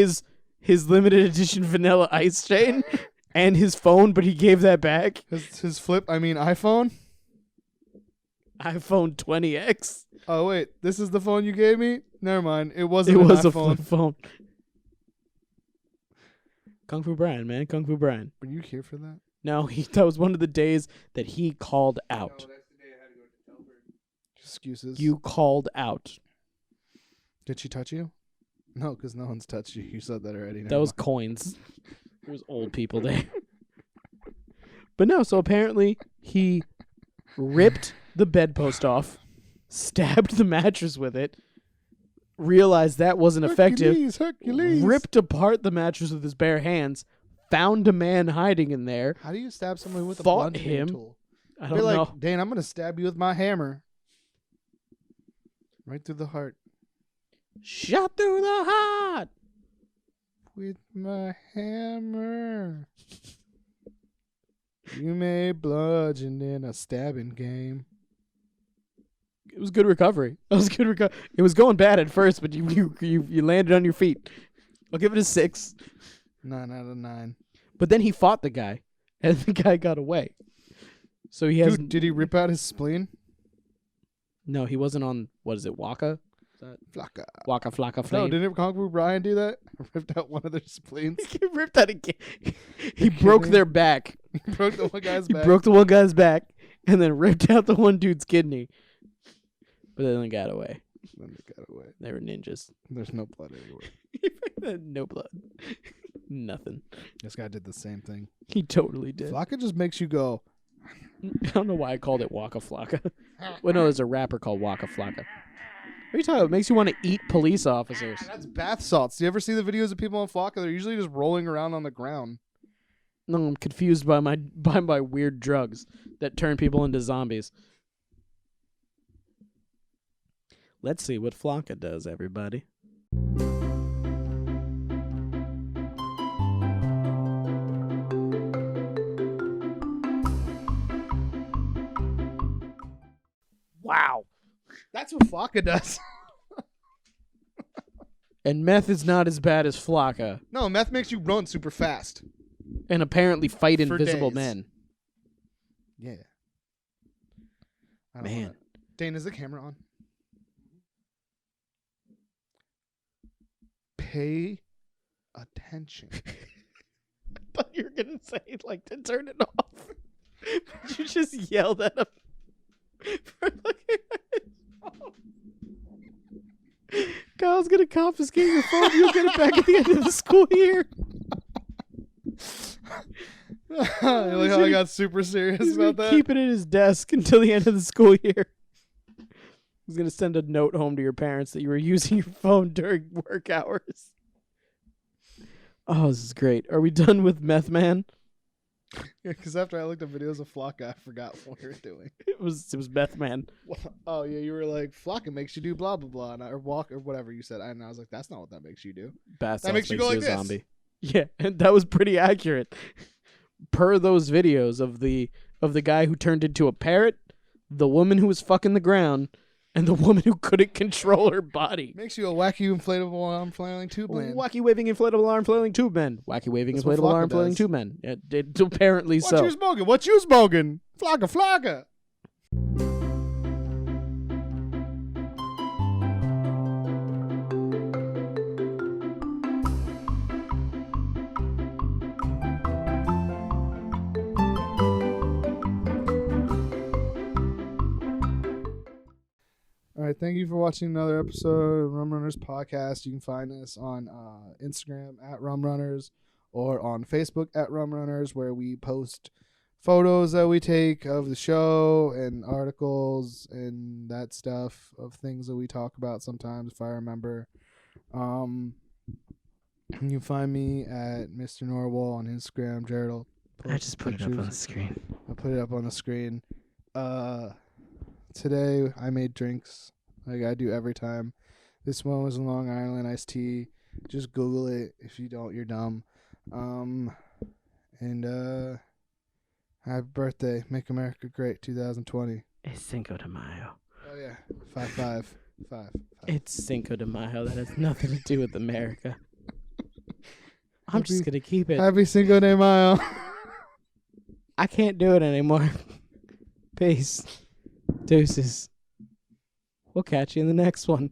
his limited edition vanilla ice chain, and his phone, but he gave that back. His iPhone? iPhone 20X. Oh, wait, this is the phone you gave me? Never mind. It It wasn't was an a iPhone. flip phone. Kung Fu Brian, man. Kung Fu Brian. Were you here for that? No, that was one of the days that he called No, out. that's the day I had to go to Telford. Excuses. You called out. Did she touch you? No, because no one's touched you. You said that already. That was coins. There was old people there. But no, so apparently he ripped the bedpost off, stabbed the mattress with it, realized that wasn't effective, Hercules. ripped apart the mattress with his bare hands, found a man hiding in there. How do you stab someone with a Fought bludgeoning him. tool? I Be don't like, know. Dane, I'm going to stab you with my hammer. Right through the heart. Shot through the heart. With my hammer. You made bludgeon in a stabbing game. It was good recovery. It was good recovery. It was going bad at first, but you landed on your feet. I'll give it a 6. 9 out of 9. But then he fought the guy, and the guy got away. So he has Dude, did he rip out his spleen? no. He wasn't on. What is it? Waka? Flocka. Waka Flocka No, Flame. didn't Kung Fu Brian do that? Ripped out one of their spleens. He ripped out again. He broke their back. Broke the one guy's He back. broke the one guy's back, and then ripped out the one dude's kidney. But then they got away. Then they got away. They were ninjas. There's no blood anywhere. No blood. Nothing. This guy did the same thing. He totally did. Flocka just makes you go, I don't know why I called it Waka Flocka. Well, no, there's a rapper called Waka Flocka. What are you talking about? It makes you want to eat police officers. that's bath salts. Do you ever see the videos of people on Flocka? They're usually just rolling around on the ground. No, I'm confused by my weird drugs that turn people into zombies. Let's see what Flocka does, everybody. Wow. That's what Flocka does. And meth is not as bad as flocka. No, meth makes you run super fast. And apparently fight For invisible days. men. Yeah. I don't Man. wanna- Dane, is the camera on? Pay attention. I thought you were going to say, like, to turn it off. But you just yelled at him for looking at his phone. Kyle's going to confiscate your phone. You'll get it back at the end of the school year. You like how I got super serious He's about gonna that? keep it at his desk until the end of the school year. He's going to send a note home to your parents that you were using your phone during work hours. Oh, this is great. Are we done with Meth Man? Yeah, because after I looked at videos of Flocka, I forgot what we were doing. It was Meth Man. Oh, yeah, you were like, Flocka makes you do blah, blah, blah, and or walk, or whatever you said. And I was like, that's not what that makes you do. Bath That salts makes you go like a this. zombie. Yeah, and that was pretty accurate. Per those videos of the guy who turned into a parrot, the woman who was fucking the ground, and the woman who couldn't control her body. Makes you a wacky inflatable arm flailing tube man. Wacky waving inflatable arm flailing tube men. Wacky waving That's what inflatable Flocka arm flailing does. tube men. Apparently What so. you smoking? What you smoking? Flocka, Flocka. All right, thank you for watching another episode of Rum Runners podcast. You can find us on Instagram at Rum Runners or on Facebook at Rum Runners, where we post photos that we take of the show and articles and that stuff of things that we talk about sometimes, if I remember. You can find me at Mr. Norwal on Instagram. Jared will I just put it up on the pictures. screen. I'll put it up on the screen. Today I made drinks like I do every time. This one was a Long Island iced tea. Just Google it. If you don't, you're dumb. Happy birthday. Make America Great 2020. It's Cinco de Mayo. Oh yeah. 5-5. 5. It's Cinco de Mayo. That has nothing to do with America. I'm just going to keep it. Happy Cinco de Mayo. I can't do it anymore. Peace. Deuces. We'll catch you in the next one.